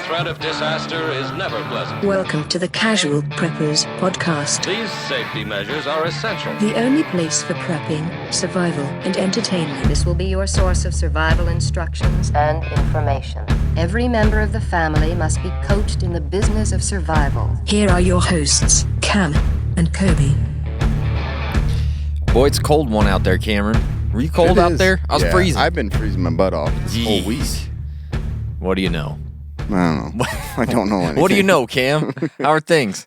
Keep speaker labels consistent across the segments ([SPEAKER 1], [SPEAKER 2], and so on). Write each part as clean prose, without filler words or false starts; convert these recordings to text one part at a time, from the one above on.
[SPEAKER 1] threat of disaster is never pleasant.
[SPEAKER 2] Welcome to the Casual Preppers podcast.
[SPEAKER 1] These safety measures are essential.
[SPEAKER 2] The only place for prepping, survival, and entertainment.
[SPEAKER 3] This will be your source of survival instructions and information. Every member of the family must be coached in the business of survival.
[SPEAKER 2] Here are your hosts, Cam and Kobe.
[SPEAKER 4] Boy, it's a cold one out there, Cameron. Were you cold out there? I was freezing.
[SPEAKER 5] I've been freezing my butt off this whole week.
[SPEAKER 4] What do you know?
[SPEAKER 5] I don't know. I don't know anything.
[SPEAKER 4] What do you know, Cam? How are things?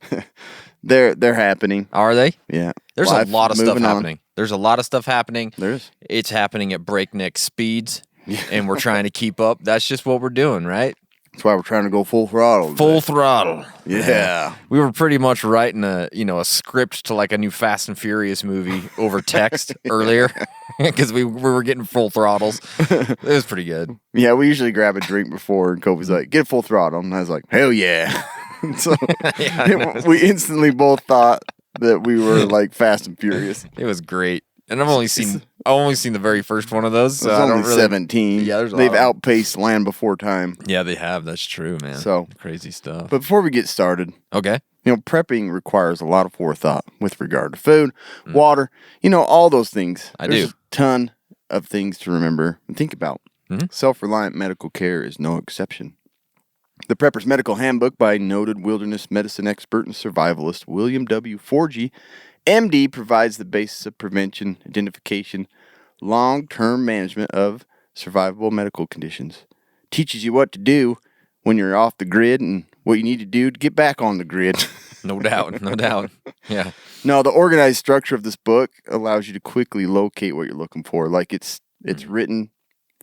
[SPEAKER 5] They're happening.
[SPEAKER 4] Are they?
[SPEAKER 5] Yeah.
[SPEAKER 4] There's
[SPEAKER 5] Life,
[SPEAKER 4] a lot of stuff
[SPEAKER 5] moving on.
[SPEAKER 4] happening. There's a lot of stuff happening.
[SPEAKER 5] There is.
[SPEAKER 4] It's happening at breakneck speeds, and we're trying to keep up. That's just what we're doing, right?
[SPEAKER 5] That's why we're trying to go full throttle.
[SPEAKER 4] Full throttle.
[SPEAKER 5] Yeah.
[SPEAKER 4] We were pretty much writing a script to like a new Fast and Furious movie over text earlier because we were getting full throttles. It was pretty good.
[SPEAKER 5] Yeah, we usually grab a drink before, and Kobe's like, get full throttle. And I was like, hell yeah. So we instantly both thought that we were like Fast and Furious.
[SPEAKER 4] It was great. And I've only seen the very first one of those. So
[SPEAKER 5] There's
[SPEAKER 4] I
[SPEAKER 5] only
[SPEAKER 4] don't really
[SPEAKER 5] 17.
[SPEAKER 4] Yeah, there's a
[SPEAKER 5] They've
[SPEAKER 4] lot.
[SPEAKER 5] outpaced Land Before Time.
[SPEAKER 4] Yeah, they have. That's true, man.
[SPEAKER 5] So
[SPEAKER 4] crazy stuff.
[SPEAKER 5] But before we get started,
[SPEAKER 4] Okay.
[SPEAKER 5] prepping requires a lot of forethought with regard to food, water, all those things. There's a ton of things to remember and think about. Self-reliant medical care is no exception. The Prepper's Medical Handbook by noted wilderness medicine expert and survivalist William W. Forgy, MD, provides the basis of prevention, identification, long-term management of survivable medical conditions. Teaches you what to do when you're off the grid and what you need to do to get back on the grid.
[SPEAKER 4] No doubt. No doubt. Yeah.
[SPEAKER 5] No, the organized structure of this book allows you to quickly locate what you're looking for. Like it's written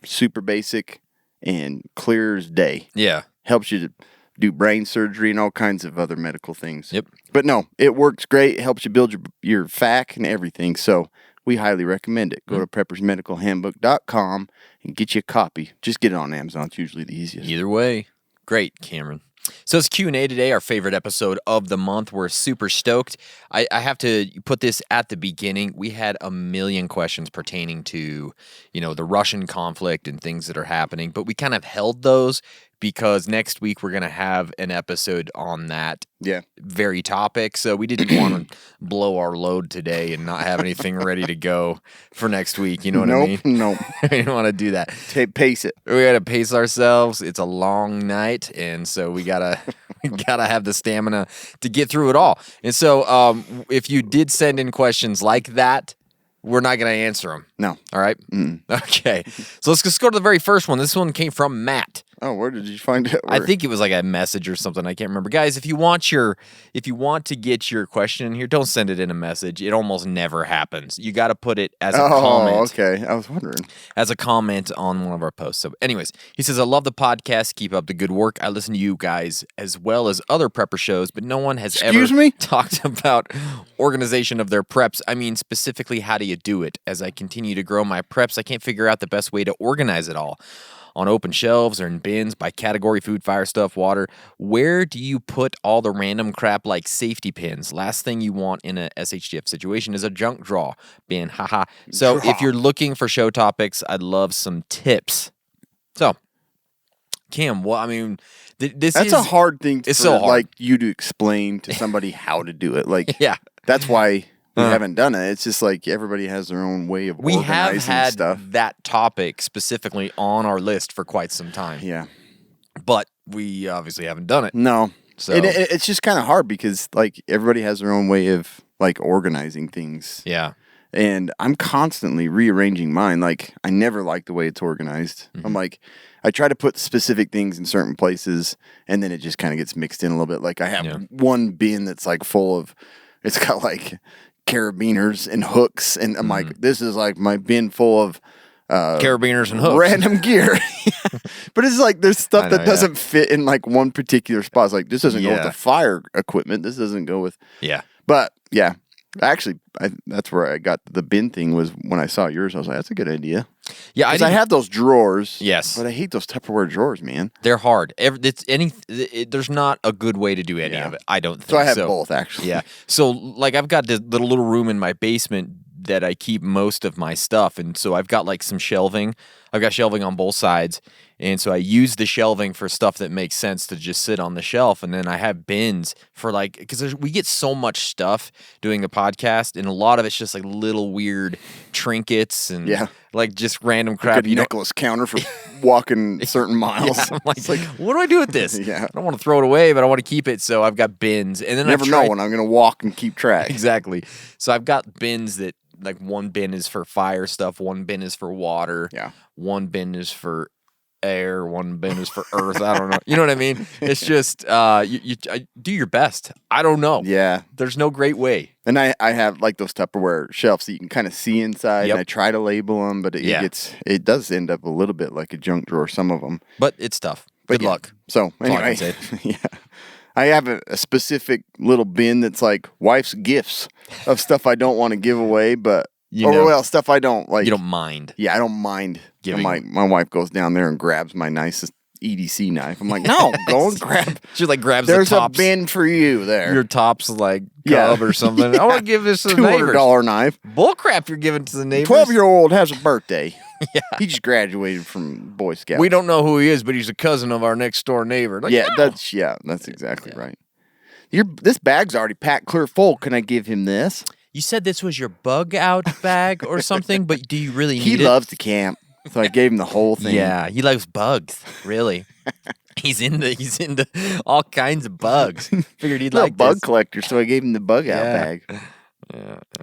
[SPEAKER 5] super basic and clear as day.
[SPEAKER 4] Yeah.
[SPEAKER 5] Helps you to do brain surgery and all kinds of other medical things.
[SPEAKER 4] Yep.
[SPEAKER 5] But no, it works great. It helps you build your FAQ and everything. So we highly recommend it. Go to preppersmedicalhandbook.com and get you a copy. Just get it on Amazon. It's usually the easiest.
[SPEAKER 4] Either way. Great, Cameron. So it's Q&A today, our favorite episode of the month. We're super stoked. I have to put this at the beginning. We had a million questions pertaining to, the Russian conflict and things that are happening, but we kind of held those because next week we're going to have an episode on that very topic. So we didn't want to blow our load today and not have anything ready to go for next week. You know what I mean?
[SPEAKER 5] Nope.
[SPEAKER 4] We didn't want to do that.
[SPEAKER 5] Pace it.
[SPEAKER 4] We got to pace ourselves. It's a long night, and so we gotta have the stamina to get through it all. And so, if you did send in questions like that, we're not gonna answer them.
[SPEAKER 5] No.
[SPEAKER 4] All right. Okay. So let's just go to the very first one. This one came from Matt.
[SPEAKER 5] Oh, where did you find it?
[SPEAKER 4] I think it was like a message or something. I can't remember. Guys, if you want to get your question in here, don't send it in a message. It almost never happens. You got to put it as a comment.
[SPEAKER 5] Oh, okay. I was wondering.
[SPEAKER 4] As a comment on one of our posts. So anyways, he says, I love the podcast. Keep up the good work. I listen to you guys as well as other prepper shows, but no one has ever talked about organization of their preps. I mean, specifically, how do you do it? As I continue to grow my preps, I can't figure out the best way to organize it all. On open shelves or in bins, by category, food, fire stuff, water. Where do you put all the random crap like safety pins? Last thing you want in a SHTF situation is a junk drawer bin. Haha. So if you're looking for show topics, I'd love some tips. So, Cam, that's
[SPEAKER 5] a hard thing
[SPEAKER 4] it's so hard.
[SPEAKER 5] Like you to explain to somebody how to do it. Like, that's why we haven't done it. It's just like everybody has their own way of organizing stuff. We have had
[SPEAKER 4] that topic specifically on our list for quite some time.
[SPEAKER 5] Yeah.
[SPEAKER 4] But we obviously haven't done it.
[SPEAKER 5] No.
[SPEAKER 4] So
[SPEAKER 5] it's just kind of hard because like everybody has their own way of like organizing things.
[SPEAKER 4] Yeah.
[SPEAKER 5] And I'm constantly rearranging mine. Like I never like the way it's organized. I'm like, I try to put specific things in certain places and then it just kind of gets mixed in a little bit. Like I have one bin that's like full of, it's got like carabiners and hooks, and I'm like, this is like my bin full of
[SPEAKER 4] carabiners and hooks,
[SPEAKER 5] random gear. But it's like there's stuff that doesn't fit in like one particular spot. It's like this doesn't go with the fire equipment. This doesn't go with But yeah, actually, that's where I got the bin thing was when I saw yours. I was like, that's a good idea.
[SPEAKER 4] Yeah,
[SPEAKER 5] I have those drawers.
[SPEAKER 4] Yes,
[SPEAKER 5] but I hate those Tupperware drawers, man.
[SPEAKER 4] They're hard. There's not a good way to do any of it. I don't think.
[SPEAKER 5] So I have both actually.
[SPEAKER 4] Yeah. So like I've got this little room in my basement that I keep most of my stuff, and so I've got like some shelving I've got shelving on both sides. And so I use the shelving for stuff that makes sense to just sit on the shelf. And then I have bins for like, because we get so much stuff doing the podcast, and a lot of it's just like little weird trinkets and like just random crap.
[SPEAKER 5] Like a necklace counter for walking certain miles.
[SPEAKER 4] Yeah, I'm like, what do I do with this? I don't want to throw it away, but I want to keep it. So I've got bins. And then
[SPEAKER 5] never know when I'm going to walk and keep track.
[SPEAKER 4] Exactly. So I've got bins that, like, one bin is for fire stuff, one bin is for water, one bin is for air, one bin is for earth. I don't know. You know what I mean? It's just you do your best. I don't know.
[SPEAKER 5] Yeah.
[SPEAKER 4] There's no great way.
[SPEAKER 5] And I have like those Tupperware shelves that you can kind of see inside. And I try to label them, but it does end up a little bit like a junk drawer, some of them.
[SPEAKER 4] But it's tough. Good luck.
[SPEAKER 5] So anyway, I have a specific little bin that's like wife's gifts of stuff I don't want to give away, but stuff I don't like.
[SPEAKER 4] You don't mind.
[SPEAKER 5] Yeah, I don't mind
[SPEAKER 4] giving.
[SPEAKER 5] My wife goes down there and grabs my nicest EDC knife. I'm like, no, go and grab.
[SPEAKER 4] She like grabs
[SPEAKER 5] There's
[SPEAKER 4] the tops.
[SPEAKER 5] There's a bin for you there.
[SPEAKER 4] Your tops like cub or something. I want to give this to the neighbors.
[SPEAKER 5] $200 knife.
[SPEAKER 4] Bullcrap you're giving to the neighbors.
[SPEAKER 5] 12-year-old has a birthday. He just graduated from Boy Scouts.
[SPEAKER 4] We don't know who he is, but he's a cousin of our next door neighbor. Like,
[SPEAKER 5] that's exactly right. This bag's already packed clear full. Can I give him this?
[SPEAKER 4] You said this was your bug out bag or something, but do you really need it?
[SPEAKER 5] He loves to camp, so I gave him the whole thing.
[SPEAKER 4] Yeah, he loves bugs. Really, he's into all kinds of bugs. Figured he'd like
[SPEAKER 5] a bug collector, so I gave him the bug out bag.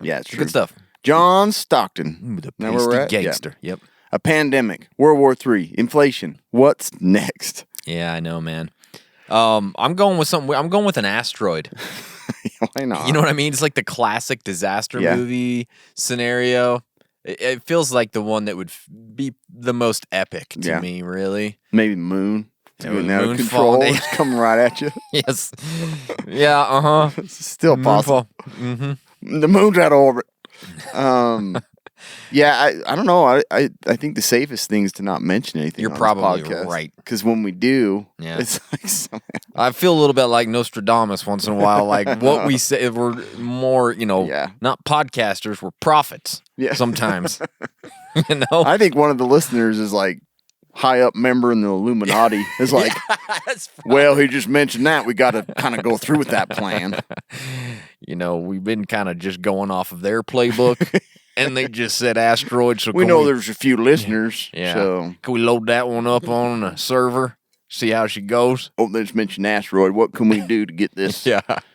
[SPEAKER 5] Yeah, it's true.
[SPEAKER 4] Good stuff.
[SPEAKER 5] John Stockton,
[SPEAKER 4] the pasty gangster. Yeah.
[SPEAKER 5] Yep. A pandemic, World War III, inflation. What's next?
[SPEAKER 4] Yeah, I know, man. I'm going with something. I'm going with an asteroid.
[SPEAKER 5] Why not?
[SPEAKER 4] You know what I mean? It's like the classic disaster movie scenario. It feels like the one that would be the most epic to me, really.
[SPEAKER 5] Maybe moon. It's getting out of control. It's coming right at you.
[SPEAKER 4] Yes. Yeah,
[SPEAKER 5] It's still possible.
[SPEAKER 4] Mm-hmm.
[SPEAKER 5] The moon's out of orbit. I don't know. I think the safest thing is to not mention anything.
[SPEAKER 4] You're probably right.
[SPEAKER 5] Because when we do, it's like
[SPEAKER 4] I feel a little bit like Nostradamus once in a while. Like what we say, we're more, not podcasters, we're prophets. Yeah. Sometimes.
[SPEAKER 5] I think one of the listeners is like high up member in the Illuminati. Is like, well, he just mentioned that. We got to kind of go through with that plan.
[SPEAKER 4] We've been kind of just going off of their playbook. And they just said asteroid. So
[SPEAKER 5] we know there's a few listeners.
[SPEAKER 4] Yeah.
[SPEAKER 5] So
[SPEAKER 4] can we load that one up on a server? See how she goes?
[SPEAKER 5] Oh, they just mentioned asteroid. What can we do to get this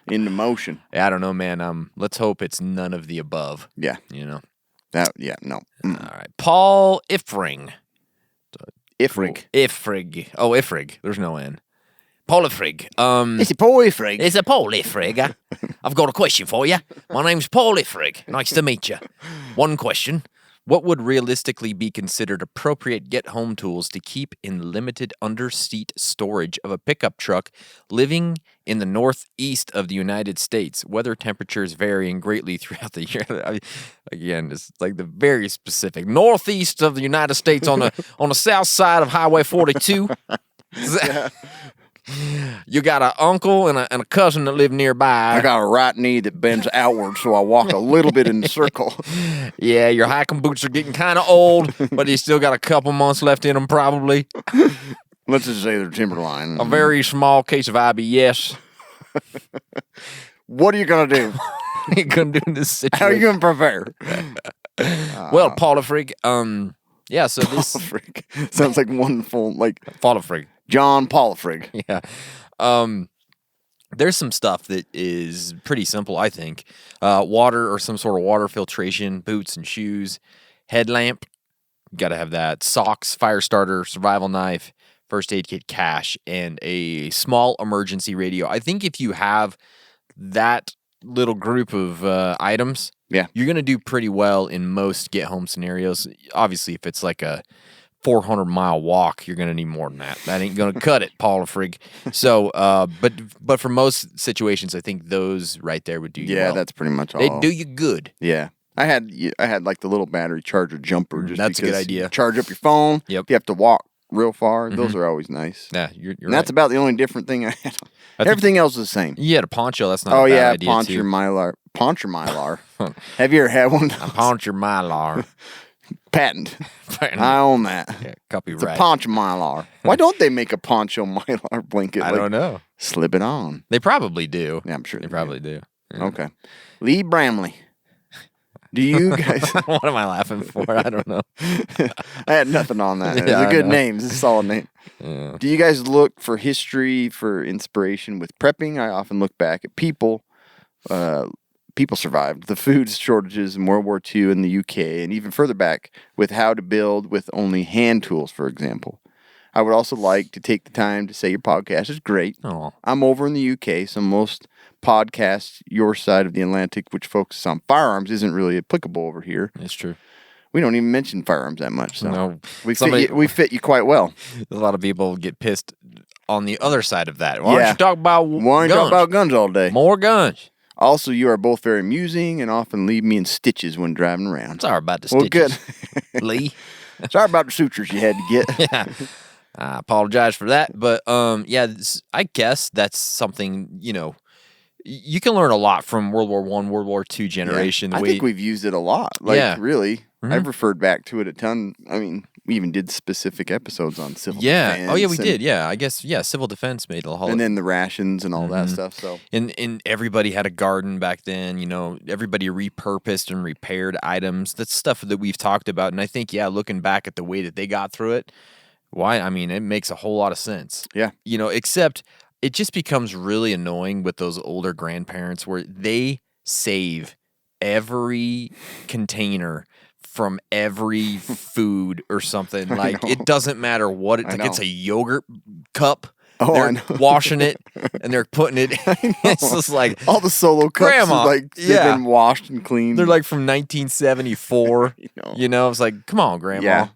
[SPEAKER 5] into motion?
[SPEAKER 4] I don't know, man. Let's hope it's none of the above.
[SPEAKER 5] Yeah.
[SPEAKER 4] No.
[SPEAKER 5] All
[SPEAKER 4] right. Paul Ifring.
[SPEAKER 5] Ifrig.
[SPEAKER 4] Oh, Ifrig. There's no N. Paul Ifrig.
[SPEAKER 5] It's a Paul Ifrig.
[SPEAKER 4] It's a Paul Ifrig. I've got a question for you. My name's Paul Ifrig. Nice to meet you. One question. What would realistically be considered appropriate get-home tools to keep in limited under-seat storage of a pickup truck living in the northeast of the United States? Weather temperatures varying greatly throughout the year. Again, it's like the very specific. Northeast of the United States on the south side of Highway 42. You got an uncle and a cousin that live nearby.
[SPEAKER 5] I got a right knee that bends outward, so I walk a little bit in the circle.
[SPEAKER 4] Yeah, your hiking boots are getting kind of old, but you still got a couple months left in them, probably.
[SPEAKER 5] Let's just say they're Timberline.
[SPEAKER 4] A very small case of IBS.
[SPEAKER 5] What are you going to do?
[SPEAKER 4] What are you going to do in this situation?
[SPEAKER 5] How are you going to prepare?
[SPEAKER 4] Well, Paula Freak, so this...
[SPEAKER 5] Paula Freak. Sounds like one full, like...
[SPEAKER 4] Paula Freak.
[SPEAKER 5] John Polifrig.
[SPEAKER 4] Yeah. There's some stuff that is pretty simple, I think. Water or some sort of water filtration, boots and shoes, headlamp. Got to have that. Socks, fire starter, survival knife, first aid kit, cash, and a small emergency radio. I think if you have that little group of items, you're going to do pretty well in most get-home scenarios. Obviously, if it's like a 400-mile walk, you're going to need more than that. That ain't going to cut it, Paula Frig. So, but for most situations, I think those right there would do you well.
[SPEAKER 5] Yeah, that's pretty much all.
[SPEAKER 4] They do you good.
[SPEAKER 5] Yeah. I had like the little battery charger jumper. Just
[SPEAKER 4] that's a good idea.
[SPEAKER 5] Charge up your phone.
[SPEAKER 4] Yep.
[SPEAKER 5] You have to walk real far. Those are always nice.
[SPEAKER 4] Yeah, you're
[SPEAKER 5] and that's about the only different thing I had. Everything else is the same.
[SPEAKER 4] You had a poncho. That's not a bad idea,
[SPEAKER 5] Poncho Mylar. Have you ever had one?
[SPEAKER 4] A poncho Mylar.
[SPEAKER 5] Patent. I own that.
[SPEAKER 4] Yeah, copyright.
[SPEAKER 5] It's a poncho mylar. Why don't they make a poncho mylar blanket?
[SPEAKER 4] I don't know.
[SPEAKER 5] Slip it on.
[SPEAKER 4] They probably do.
[SPEAKER 5] Yeah, I'm sure
[SPEAKER 4] they probably do. Yeah.
[SPEAKER 5] Okay. Lee Bramley. Do you guys...
[SPEAKER 4] What am I laughing for? I don't know.
[SPEAKER 5] I had nothing on that. It's a good name. It's a solid name. Yeah. Do you guys look for history, for inspiration with prepping? I often look back at people. People survived the food shortages in World War II in the UK, and even further back with how to build with only hand tools, for example. I would also like to take the time to say your podcast is great.
[SPEAKER 4] Aww.
[SPEAKER 5] I'm over in the UK, so most podcasts your side of the Atlantic, which focuses on firearms, isn't really applicable over here.
[SPEAKER 4] It's true.
[SPEAKER 5] We don't even mention firearms that much, so
[SPEAKER 4] no.
[SPEAKER 5] we fit you quite well.
[SPEAKER 4] A lot of people get pissed on the other side of that. Why don't you talk about guns?
[SPEAKER 5] Why don't you talk about guns all day?
[SPEAKER 4] More guns.
[SPEAKER 5] Also, you are both very amusing and often leave me in stitches when driving around.
[SPEAKER 4] Sorry about the stitches.
[SPEAKER 5] Well, good.
[SPEAKER 4] Lee.
[SPEAKER 5] Sorry about the sutures you had to get.
[SPEAKER 4] Yeah. I apologize for that. But, I guess that's something, you can learn a lot from World War I, World War II generation.
[SPEAKER 5] Yeah. I think we've used it a lot. Really. Mm-hmm. I've referred back to it a ton. I mean, we even did specific episodes on civil defense.
[SPEAKER 4] Oh, yeah, we did. Yeah, I guess, civil defense made a whole
[SPEAKER 5] and then the rations and all that stuff. So
[SPEAKER 4] and everybody had a garden back then. Everybody repurposed and repaired items. That's stuff that we've talked about. And I think, looking back at the way that they got through it, it makes a whole lot of sense.
[SPEAKER 5] Yeah.
[SPEAKER 4] Except it just becomes really annoying with those older grandparents where they save every container from every food or something. Like, it doesn't matter what it's a yogurt cup.
[SPEAKER 5] Oh,
[SPEAKER 4] they're washing it and they're putting it. It's just like
[SPEAKER 5] all the Solo cups
[SPEAKER 4] Grandma,
[SPEAKER 5] are they've been washed and cleaned.
[SPEAKER 4] They're like from 1974. It's like, come on, Grandma.
[SPEAKER 5] Yeah.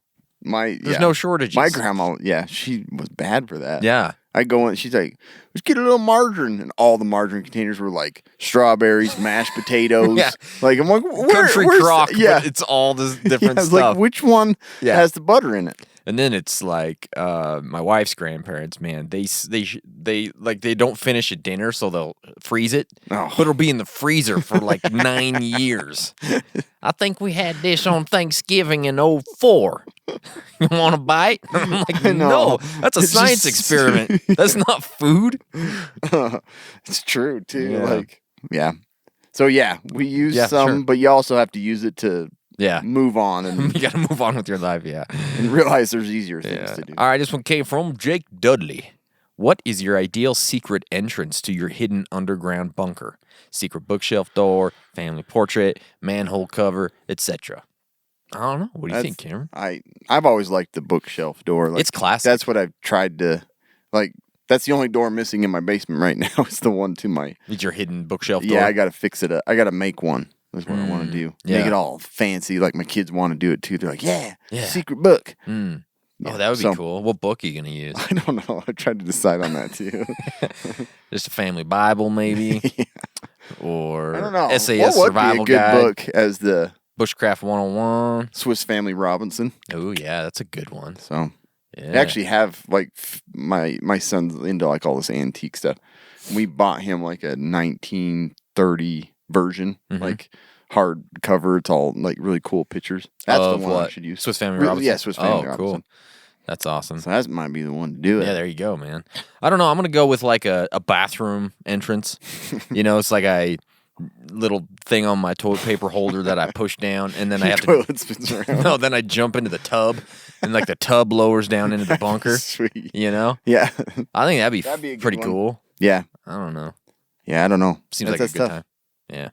[SPEAKER 4] There's no shortages.
[SPEAKER 5] My grandma, she was bad for that.
[SPEAKER 4] Yeah.
[SPEAKER 5] I go in, she's like, let's get a little margarine. And all the margarine containers were like strawberries, mashed potatoes.
[SPEAKER 4] Yeah.
[SPEAKER 5] Like, I'm like, where's
[SPEAKER 4] crock,
[SPEAKER 5] but
[SPEAKER 4] it's all this different stuff.
[SPEAKER 5] Like, which one has the butter in it?
[SPEAKER 4] And then it's like my wife's grandparents, man. They don't finish at dinner, so they'll freeze it, but it'll be in the freezer for like 9 years. I think we had this on Thanksgiving in 2004. You want a bite? I'm like, no, that's a science experiment. That's not food.
[SPEAKER 5] It's true too. So we use some, but you also have to use it to. Yeah. Move on. And
[SPEAKER 4] you got to move on with your life,
[SPEAKER 5] And realize there's easier things to do.
[SPEAKER 4] All right, this one came from Jake Dudley. What is your ideal secret entrance to your hidden underground bunker? Secret bookshelf door, family portrait, manhole cover, etc. I don't know. What do you think, Cameron?
[SPEAKER 5] I've always liked the bookshelf door.
[SPEAKER 4] It's classic.
[SPEAKER 5] That's what I've tried to, that's the only door missing in my basement right now. It's the one to my...
[SPEAKER 4] It's your hidden bookshelf door?
[SPEAKER 5] Yeah, I got to fix it up. I got to make one. That's what I want to do. Yeah. Make it all fancy, like my kids want to do it too. They're like, secret book.
[SPEAKER 4] Mm. Yeah, that would be cool. What book are you going to use?
[SPEAKER 5] I don't know. I tried to decide on that too.
[SPEAKER 4] Just a family Bible, maybe? Or
[SPEAKER 5] I don't know.
[SPEAKER 4] SAS Survival
[SPEAKER 5] Guide.
[SPEAKER 4] Guide.
[SPEAKER 5] Book as the
[SPEAKER 4] Bushcraft 101.
[SPEAKER 5] Swiss Family Robinson.
[SPEAKER 4] Oh, yeah, that's a good one.
[SPEAKER 5] So, I actually have, my son's into, all this antique stuff. We bought him, a 1930 version, hard cover. It's all really cool pictures. That's the one I should use.
[SPEAKER 4] Swiss Family Robinson?
[SPEAKER 5] Yeah, Swiss Family Robinson.
[SPEAKER 4] Cool. That's awesome.
[SPEAKER 5] So that might be the one to do it.
[SPEAKER 4] Yeah, there you go, man. I don't know. I'm going to go with a bathroom entrance. It's like a little thing on my toilet paper holder that I push down, and then I have
[SPEAKER 5] toilet spins around.
[SPEAKER 4] No, then I jump into the tub, and the tub lowers down into the bunker.
[SPEAKER 5] Sweet.
[SPEAKER 4] Yeah. I think that'd be pretty cool.
[SPEAKER 5] Yeah.
[SPEAKER 4] I don't know.
[SPEAKER 5] Yeah, I don't know.
[SPEAKER 4] Seems like a good time. Yeah.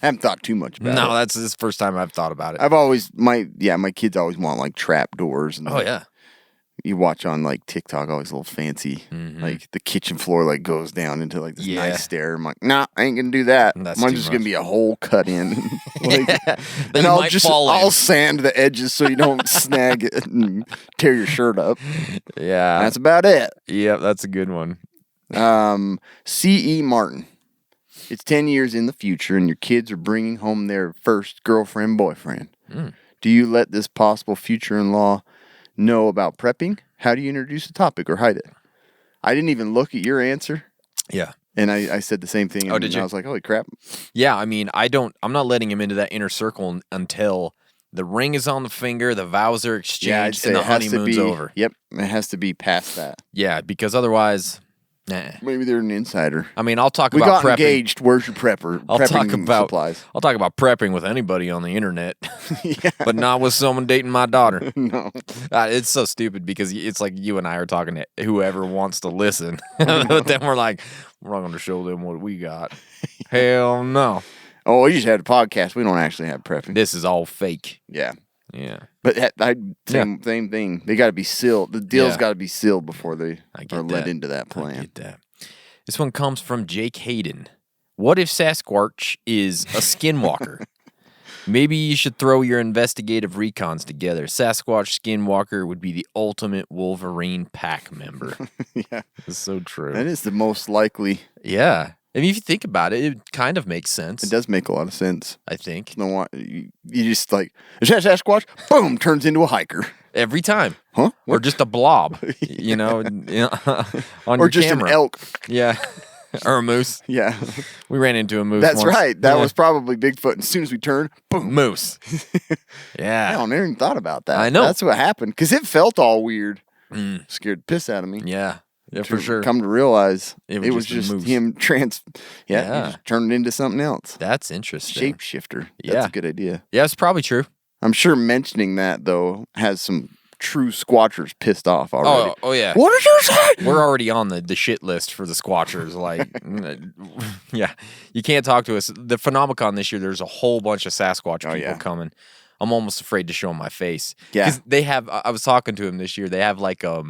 [SPEAKER 5] I haven't thought too much about it.
[SPEAKER 4] No, this is the first time I've thought about it.
[SPEAKER 5] I've always, my kids always want trap doors. And you watch on TikTok, always a little fancy, the kitchen floor goes down into this nice stair. I'm like, nah, I ain't gonna do that. Mine's just gonna be a hole cut in. And I'll sand the edges so you don't snag it and tear your shirt up.
[SPEAKER 4] Yeah.
[SPEAKER 5] That's about it.
[SPEAKER 4] Yep, that's a good one.
[SPEAKER 5] C.E. Martin. It's 10 years in the future and your kids are bringing home their first girlfriend, boyfriend. Do you let this possible future-in-law know about prepping? How do you introduce the topic or hide it? I didn't even look at your answer.
[SPEAKER 4] Yeah.
[SPEAKER 5] And I said the same thing.
[SPEAKER 4] Oh, did you?
[SPEAKER 5] I was like, holy crap.
[SPEAKER 4] Yeah, I mean, I'm not letting him into that inner circle until The ring is on the finger, the vows are exchanged, and the
[SPEAKER 5] it has to
[SPEAKER 4] honeymoon's
[SPEAKER 5] be,
[SPEAKER 4] over.
[SPEAKER 5] Yep, it has to be past that.
[SPEAKER 4] Yeah, because otherwise,
[SPEAKER 5] maybe they're an insider.
[SPEAKER 4] I mean, I'll talk
[SPEAKER 5] we
[SPEAKER 4] about
[SPEAKER 5] got
[SPEAKER 4] prepping.
[SPEAKER 5] Engaged. Where's your prepping supplies?
[SPEAKER 4] I'll talk about prepping with anybody on the internet, but not with someone dating my daughter.
[SPEAKER 5] No,
[SPEAKER 4] it's so stupid because it's like you and I are talking to whoever wants to listen, but then we're like, we're not going to show them what we got. Hell no.
[SPEAKER 5] Oh, we just had a podcast. We don't actually have prepping.
[SPEAKER 4] This is all fake.
[SPEAKER 5] Yeah.
[SPEAKER 4] Yeah.
[SPEAKER 5] But same thing. They got to be sealed. The deal's got to be sealed before they are let into that plan.
[SPEAKER 4] I get that. This one comes from Jake Hayden. What if Sasquatch is a skinwalker? Maybe you should throw your investigative recons together. Sasquatch Skinwalker would be the ultimate Wolverine pack member.
[SPEAKER 5] Yeah.
[SPEAKER 4] It's so true.
[SPEAKER 5] That is the most likely.
[SPEAKER 4] Yeah. I mean, if you think about it, it kind of makes sense.
[SPEAKER 5] It does make a lot of sense.
[SPEAKER 4] I think.
[SPEAKER 5] You just like, is that Sasquatch? Boom, turns into a hiker.
[SPEAKER 4] Every time.
[SPEAKER 5] Huh?
[SPEAKER 4] Or just a blob, on
[SPEAKER 5] or
[SPEAKER 4] your
[SPEAKER 5] just
[SPEAKER 4] camera.
[SPEAKER 5] An elk.
[SPEAKER 4] Yeah. Or a moose.
[SPEAKER 5] Yeah.
[SPEAKER 4] We ran into a moose
[SPEAKER 5] That's
[SPEAKER 4] once.
[SPEAKER 5] right. That was probably Bigfoot. And as soon as we turned, boom.
[SPEAKER 4] Moose. Yeah.
[SPEAKER 5] I never even thought about that.
[SPEAKER 4] I know.
[SPEAKER 5] That's what happened. Because it felt all weird. Scared the piss out of me.
[SPEAKER 4] Yeah. Yeah, for sure.
[SPEAKER 5] Come to realize it was
[SPEAKER 4] just
[SPEAKER 5] just him he just turned it into something else.
[SPEAKER 4] That's interesting.
[SPEAKER 5] Shapeshifter. That's a good idea.
[SPEAKER 4] Yeah, it's probably true.
[SPEAKER 5] I'm sure mentioning that, though, has some true squatchers pissed off already.
[SPEAKER 4] Oh yeah.
[SPEAKER 5] What did you say?
[SPEAKER 4] We're already on the shit list for the squatchers. Like, yeah, you can't talk to us. The Phenomicon this year, there's a whole bunch of Sasquatch people coming. I'm almost afraid to show them my face.
[SPEAKER 5] Yeah.
[SPEAKER 4] Because they have, I was talking to them this year, they have like a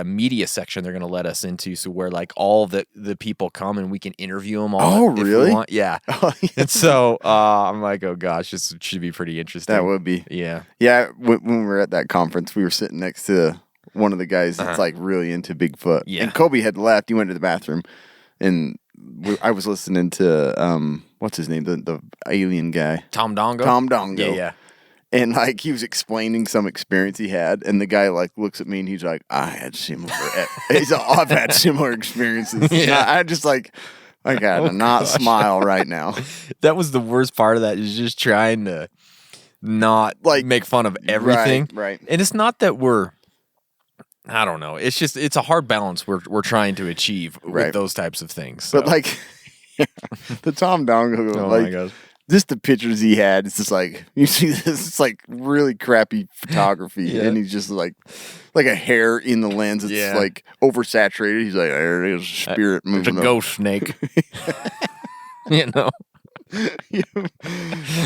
[SPEAKER 4] media section they're going to let us into, so where like all the people come and we can interview them all.
[SPEAKER 5] Oh,
[SPEAKER 4] if
[SPEAKER 5] really?
[SPEAKER 4] We want. Yeah.
[SPEAKER 5] Oh, yeah.
[SPEAKER 4] And so I'm like, oh gosh, this should be pretty interesting.
[SPEAKER 5] That would be.
[SPEAKER 4] Yeah.
[SPEAKER 5] Yeah, when we were at that conference, we were sitting next to one of the guys that's like really into Bigfoot.
[SPEAKER 4] Yeah.
[SPEAKER 5] And Kobe had left. He went to the bathroom, and I was listening to what's his name, the alien guy,
[SPEAKER 4] Tom Dongo.
[SPEAKER 5] Tom Dongo.
[SPEAKER 4] Yeah.
[SPEAKER 5] And like he was explaining some experience he had, and the guy like looks at me and he's like, "I had similar. I've had similar experiences."
[SPEAKER 4] Yeah.
[SPEAKER 5] I just like I gotta not smile right now.
[SPEAKER 4] That was the worst part of that, is just trying to not like make fun of everything.
[SPEAKER 5] Right.
[SPEAKER 4] And it's not that I don't know. It's just it's a hard balance we're trying to achieve with those types of things. So.
[SPEAKER 5] But like the Tom Dongo,
[SPEAKER 4] Oh
[SPEAKER 5] like
[SPEAKER 4] my gosh.
[SPEAKER 5] just the pictures he had, it's just like you see this, it's like really crappy photography, and he's just like a hair in the lens. It's like oversaturated. He's like, there it is, spirit moving.
[SPEAKER 4] It's a ghost snake. You know.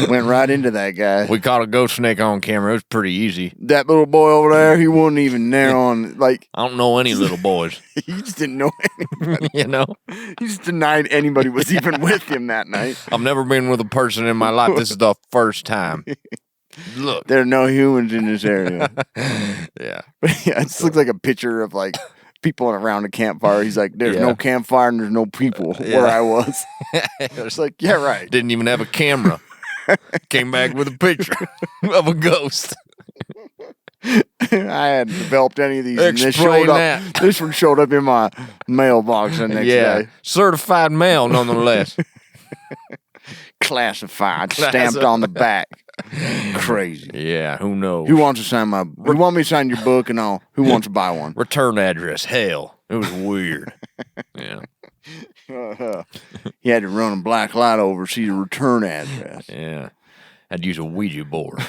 [SPEAKER 5] Went right into that guy.
[SPEAKER 4] We caught a ghost snake on camera. It was pretty easy.
[SPEAKER 5] That little boy over there, he wasn't even there on like.
[SPEAKER 4] I don't know any little boys.
[SPEAKER 5] He just didn't know anybody.
[SPEAKER 4] You know,
[SPEAKER 5] he just denied anybody was even with him that night.
[SPEAKER 4] I've never been with a person in my life. This is the first time. Look,
[SPEAKER 5] there are no humans in this area.
[SPEAKER 4] Yeah,
[SPEAKER 5] but yeah, it just looks like a picture of like people around a campfire. He's like, there's no campfire and there's no people where I was. It's like, yeah, right.
[SPEAKER 4] Didn't even have a camera. Came back with a picture of a ghost.
[SPEAKER 5] I hadn't developed any of these.
[SPEAKER 4] Explain that.
[SPEAKER 5] This one showed up in my mailbox the next day.
[SPEAKER 4] Certified mail, nonetheless.
[SPEAKER 5] Classified, stamped on the back. Crazy.
[SPEAKER 4] Yeah, who knows?
[SPEAKER 5] Who wants to sign who want me to sign your book and all? Who wants to buy one?
[SPEAKER 4] Return address, hell. It was weird. Yeah.
[SPEAKER 5] He had to run a black light over to see the return address.
[SPEAKER 4] Yeah. Had to use a Ouija board.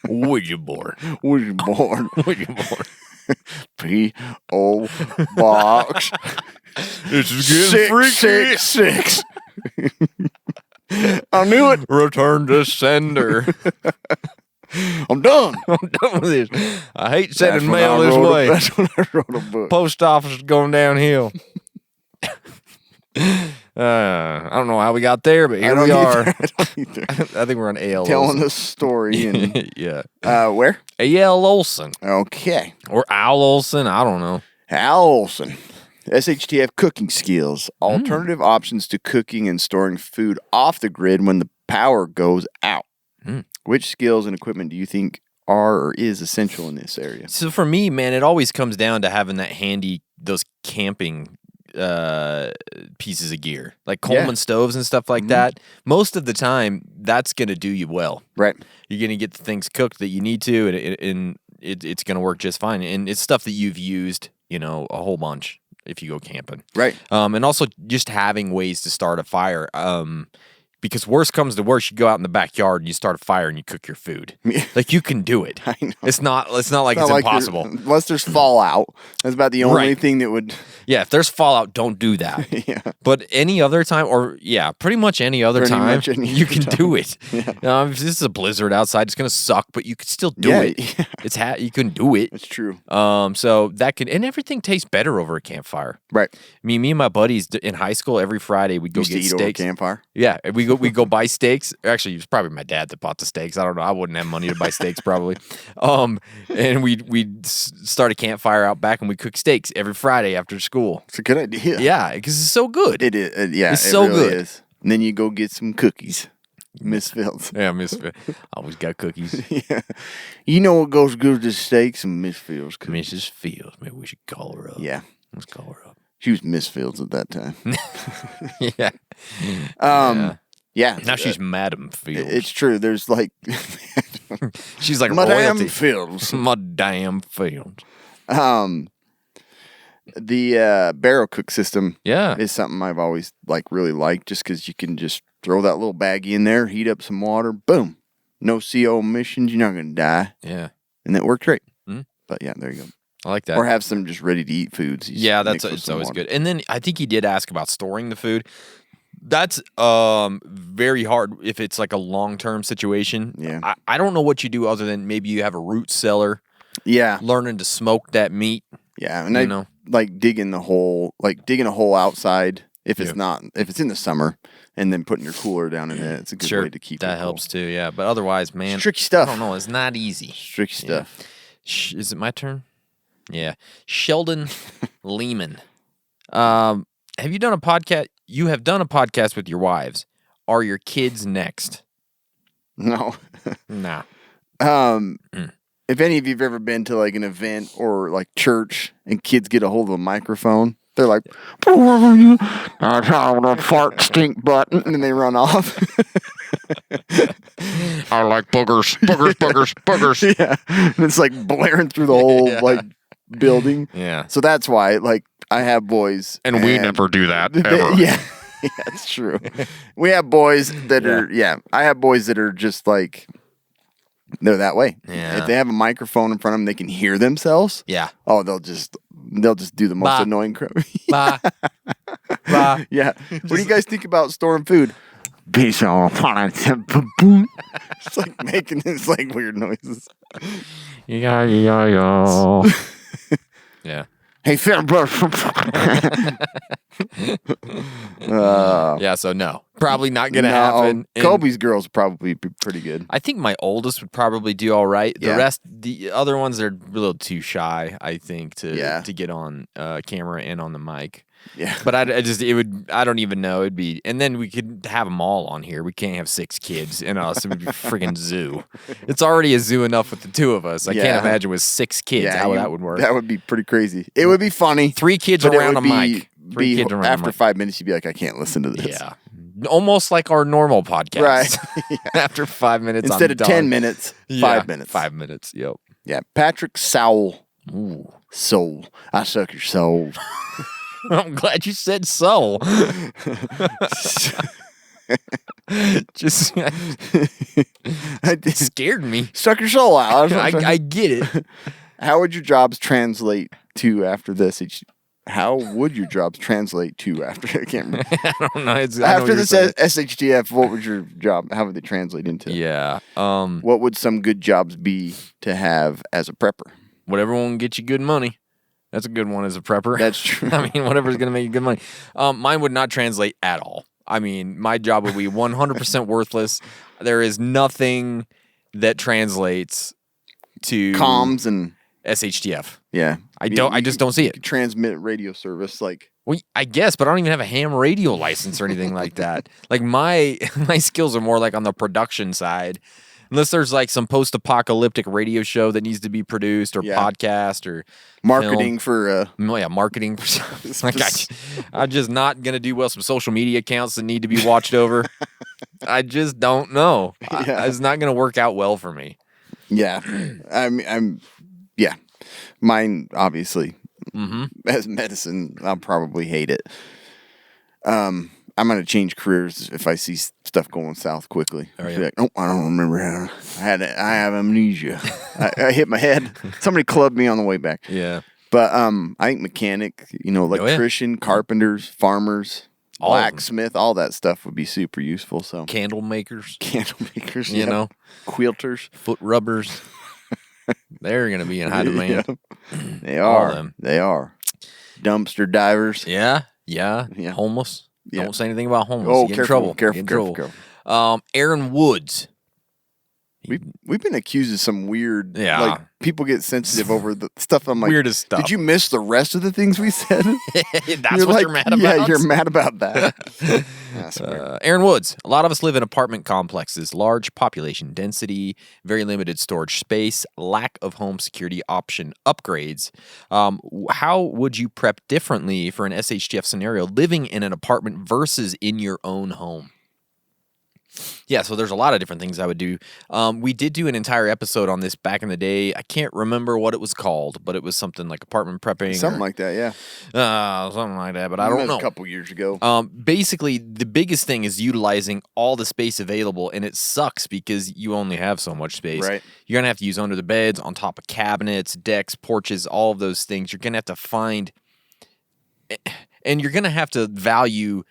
[SPEAKER 4] Ouija board.
[SPEAKER 5] Ouija board.
[SPEAKER 4] Ouija board.
[SPEAKER 5] P.O. Box.
[SPEAKER 4] This is getting freaky.
[SPEAKER 5] 666. I knew it.
[SPEAKER 4] Return to sender.
[SPEAKER 5] I'm done.
[SPEAKER 4] I'm done with this. I hate sending mail this way.
[SPEAKER 5] That's when I wrote a book.
[SPEAKER 4] Post office is going downhill. I don't know how we got there, but here we are. I think we're on A.L.
[SPEAKER 5] Telling the story. And,
[SPEAKER 4] yeah.
[SPEAKER 5] Where?
[SPEAKER 4] A.L. Olson.
[SPEAKER 5] Okay.
[SPEAKER 4] Or Al Olson. I don't know.
[SPEAKER 5] Al Olson. SHTF cooking skills. Alternative options to cooking and storing food off the grid when the power goes out. Which skills and equipment do you think are or is essential in this area?
[SPEAKER 4] So for me, man, it always comes down to having that handy, those camping pieces of gear, like Coleman stoves and stuff like that. Most of the time, that's going to do you well.
[SPEAKER 5] Right.
[SPEAKER 4] You're going to get the things cooked that you need to, and it's going to work just fine. And it's stuff that you've used, a whole bunch if you go camping.
[SPEAKER 5] Right.
[SPEAKER 4] And also just having ways to start a fire. Because worst comes to worst, you go out in the backyard and you start a fire and you cook your food. Like, you can do it.
[SPEAKER 5] I know.
[SPEAKER 4] It's not like it's impossible.
[SPEAKER 5] Unless there's fallout. That's about the only thing that would...
[SPEAKER 4] Yeah, if there's fallout, don't do that.
[SPEAKER 5] Yeah.
[SPEAKER 4] But any other time, pretty much any other time, you can do it. Yeah. If this is a blizzard outside, it's going to suck, but you can still do it. Yeah. You can do it.
[SPEAKER 5] It's true.
[SPEAKER 4] So that could... And everything tastes better over a campfire.
[SPEAKER 5] Right.
[SPEAKER 4] Me and my buddies in high school, every Friday, we'd go get steaks.
[SPEAKER 5] Over a campfire?
[SPEAKER 4] Yeah, we go buy steaks. Actually, it was probably my dad that bought the steaks. I don't know. I wouldn't have money to buy steaks probably. And we'd start a campfire out back and we cook steaks every Friday after school.
[SPEAKER 5] It's a good idea.
[SPEAKER 4] Yeah, because it's so good.
[SPEAKER 5] It is. Yeah,
[SPEAKER 4] it's so
[SPEAKER 5] really
[SPEAKER 4] good.
[SPEAKER 5] Is. And then you go get some cookies. Miss Fields.
[SPEAKER 4] Yeah, Miss Fields. Always got cookies.
[SPEAKER 5] Yeah. You know what goes good with the steaks and Miss Fields cookies?
[SPEAKER 4] Mrs. Fields. Maybe we should call her up.
[SPEAKER 5] Yeah.
[SPEAKER 4] Let's call her up.
[SPEAKER 5] She was Miss Fields at that time.
[SPEAKER 4] Yeah.
[SPEAKER 5] Yeah.
[SPEAKER 4] Now she's Madam Fields.
[SPEAKER 5] It's true. There's like...
[SPEAKER 4] she's like
[SPEAKER 5] Madame
[SPEAKER 4] royalty.
[SPEAKER 5] Fields.
[SPEAKER 4] Madame Fields.
[SPEAKER 5] The barrel cook system
[SPEAKER 4] Yeah.
[SPEAKER 5] is something I've always really liked just because you can just throw that little baggie in there, heat up some water, boom. No CO emissions. You're not going to die.
[SPEAKER 4] Yeah.
[SPEAKER 5] And that worked great.
[SPEAKER 4] Mm-hmm.
[SPEAKER 5] But yeah, there you go.
[SPEAKER 4] I like that.
[SPEAKER 5] Or have some just ready to eat foods.
[SPEAKER 4] Yeah, it's always good. And then I think he did ask about storing the food. That's very hard if it's like a long-term situation.
[SPEAKER 5] Yeah.
[SPEAKER 4] I don't know what you do other than maybe you have a root cellar.
[SPEAKER 5] Yeah.
[SPEAKER 4] Learning to smoke that meat.
[SPEAKER 5] Yeah, and I digging a hole outside if it's in the summer, and then putting your cooler down in it. It's a good way to keep
[SPEAKER 4] that
[SPEAKER 5] it
[SPEAKER 4] helps too. Yeah, but otherwise, man,
[SPEAKER 5] it's tricky stuff.
[SPEAKER 4] I don't know. It's not easy.
[SPEAKER 5] It's tricky stuff.
[SPEAKER 4] Is it my turn? Yeah, Sheldon Lehman. Have you done a podcast? You have done a podcast with your wives. Are your kids next?
[SPEAKER 5] No.
[SPEAKER 4] Nah.
[SPEAKER 5] If any of you've ever been to like an event or like church and kids get a hold of a microphone, they're like, "I fart stink button," and then they run off.
[SPEAKER 4] I like boogers, boogers, boogers, boogers.
[SPEAKER 5] Yeah, and it's like blaring through the whole building.
[SPEAKER 4] Yeah.
[SPEAKER 5] So that's why I have boys,
[SPEAKER 4] and we never do that ever.
[SPEAKER 5] Yeah, it's true. We have boys that are I have boys that are just like. They're that way.
[SPEAKER 4] Yeah.
[SPEAKER 5] If they have a microphone in front of them, they can hear themselves.
[SPEAKER 4] Yeah.
[SPEAKER 5] Oh, they'll just do the most annoying crap.
[SPEAKER 4] Bah. Bah.
[SPEAKER 5] Yeah. What do you guys think about storing food? It's like making this weird noises.
[SPEAKER 4] Yeah.
[SPEAKER 5] Hey, Phil.
[SPEAKER 4] Yeah, so no. Probably not going to happen.
[SPEAKER 5] Kobe's girls probably be pretty good.
[SPEAKER 4] I think my oldest would probably do all right.
[SPEAKER 5] Yeah.
[SPEAKER 4] The rest, the other ones are a little too shy, I think, to get on camera and on the mic.
[SPEAKER 5] Yeah.
[SPEAKER 4] But I don't even know. It'd be, and then we could have them all on here. We can't have 6 kids in us. It would be a friggin' zoo. It's already a zoo enough with the 2 of us. I can't imagine with 6 kids how that would work.
[SPEAKER 5] That would be pretty crazy. It would be funny.
[SPEAKER 4] 3 kids around a mic. 3 kids around
[SPEAKER 5] after
[SPEAKER 4] a mic.
[SPEAKER 5] 5 minutes, you'd be like, I can't listen to this.
[SPEAKER 4] Yeah. Almost like our normal podcast.
[SPEAKER 5] Right.
[SPEAKER 4] After 5 minutes,
[SPEAKER 5] instead
[SPEAKER 4] I'm
[SPEAKER 5] of 10 minutes, 5 minutes.
[SPEAKER 4] 5 minutes. Yep.
[SPEAKER 5] Yeah. Patrick Sowell.
[SPEAKER 4] Ooh.
[SPEAKER 5] Soul. I suck your soul.
[SPEAKER 4] I'm glad you said soul. Just it scared me.
[SPEAKER 5] Suck your soul out.
[SPEAKER 4] I get it.
[SPEAKER 5] How would your jobs translate to after this? How would your jobs translate to after? I can't remember.
[SPEAKER 4] I don't know.
[SPEAKER 5] After this SHTF, what would your job? How would they translate into?
[SPEAKER 4] Yeah.
[SPEAKER 5] What would some good jobs be to have as a prepper?
[SPEAKER 4] Whatever will get you good money. That's a good one as a prepper.
[SPEAKER 5] That's true.
[SPEAKER 4] I mean, whatever's going to make you good money. Mine would not translate at all. I mean, my job would be 100% worthless. There is nothing that translates to
[SPEAKER 5] comms and
[SPEAKER 4] SHTF.
[SPEAKER 5] Yeah,
[SPEAKER 4] I just don't see it.
[SPEAKER 5] Transmit radio service,
[SPEAKER 4] well, I guess, but I don't even have a ham radio license or anything like that. Like my skills are more like on the production side. Unless there's like some post-apocalyptic radio show that needs to be produced, or podcast, or
[SPEAKER 5] marketing for
[SPEAKER 4] marketing for something. Like I'm just not gonna do well. Some social media accounts that need to be watched over. I just don't know. It's not gonna work out well for me.
[SPEAKER 5] Yeah, I'm mine obviously. As medicine, I'll probably hate it. I'm going to change careers if I see stuff going south quickly. Like, oh, I don't remember how I have amnesia. I hit my head. Somebody clubbed me on the way back.
[SPEAKER 4] Yeah.
[SPEAKER 5] But I think mechanic, electrician, carpenters, farmers, blacksmith, all that stuff would be super useful. So
[SPEAKER 4] candle makers,
[SPEAKER 5] quilters,
[SPEAKER 4] foot rubbers. They're going to be in high demand.
[SPEAKER 5] They are. They are. Dumpster divers.
[SPEAKER 4] Yeah. Homeless.
[SPEAKER 5] Yeah.
[SPEAKER 4] Don't say anything about homeless.
[SPEAKER 5] Oh,
[SPEAKER 4] Get
[SPEAKER 5] careful,
[SPEAKER 4] in trouble.
[SPEAKER 5] careful.
[SPEAKER 4] Aaron Woods.
[SPEAKER 5] We've been accused of some weird, like people get sensitive over the stuff. I'm like,
[SPEAKER 4] weirdest stuff.
[SPEAKER 5] Did you miss the rest of the things we said?
[SPEAKER 4] That's what you're mad about?
[SPEAKER 5] Yeah, you're mad about that. That's weird.
[SPEAKER 4] Aaron Woods. A lot of us live in apartment complexes, large population density, very limited storage space, lack of home security option upgrades. How would you prep differently for an SHTF scenario living in an apartment versus in your own home? Yeah, so there's a lot of different things I would do. We did do an entire episode on this back in the day. I can't remember what it was called, but it was something like apartment prepping.
[SPEAKER 5] Something like that, yeah.
[SPEAKER 4] Something like that, but I don't know.
[SPEAKER 5] A couple years ago.
[SPEAKER 4] Basically, the biggest thing is utilizing all the space available, and it sucks because you only have so much space.
[SPEAKER 5] Right.
[SPEAKER 4] You're going to have to use under the beds, on top of cabinets, decks, porches, all of those things. You're going to have to find, and you're going to have to value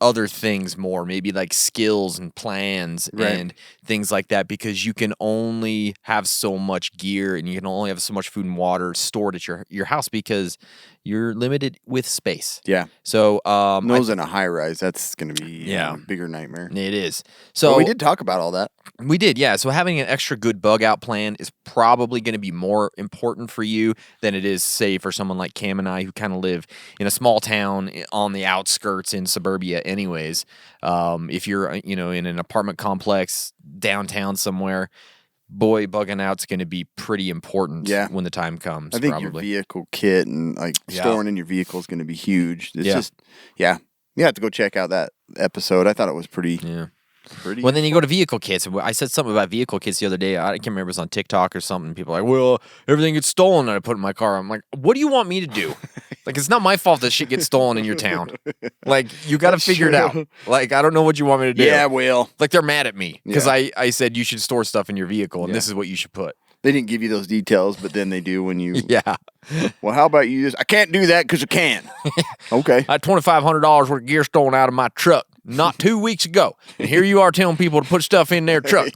[SPEAKER 4] other things more, maybe like skills and plans and things like that, because you can only have so much gear and you can only have so much food and water stored at your house because you're limited with space.
[SPEAKER 5] Yeah.
[SPEAKER 4] So
[SPEAKER 5] those in a high rise, that's going to be a bigger nightmare.
[SPEAKER 4] It is. So
[SPEAKER 5] but we did talk about all that.
[SPEAKER 4] We did, yeah. So having an extra good bug out plan is probably going to be more important for you than it is, say, for someone like Cam and I who kind of live in a small town on the outskirts in suburbia anyways. If you're, in an apartment complex downtown somewhere, boy, bugging out's going to be pretty important when the time comes.
[SPEAKER 5] I think your vehicle kit and storing in your vehicle is going to be huge. It's just, you have to go check out that episode. I thought it was pretty. Yeah.
[SPEAKER 4] Well, then you go to vehicle kits. I said something about vehicle kits the other day. I can't remember if it was on TikTok or something. People are like, well, everything gets stolen that I put in my car. I'm like, what do you want me to do? Like, it's not my fault that shit gets stolen in your town. Like, you got to figure it out. Like, I don't know what you want me to do.
[SPEAKER 5] Yeah, well.
[SPEAKER 4] Like, they're mad at me because I said you should store stuff in your vehicle, and this is what you should put.
[SPEAKER 5] They didn't give you those details, but then they do when you... Yeah. Well, how about you just... I can't do that because I can. Okay.
[SPEAKER 4] I had $2,500 worth of gear stolen out of my truck not 2 weeks ago. And here you are telling people to put stuff in their truck.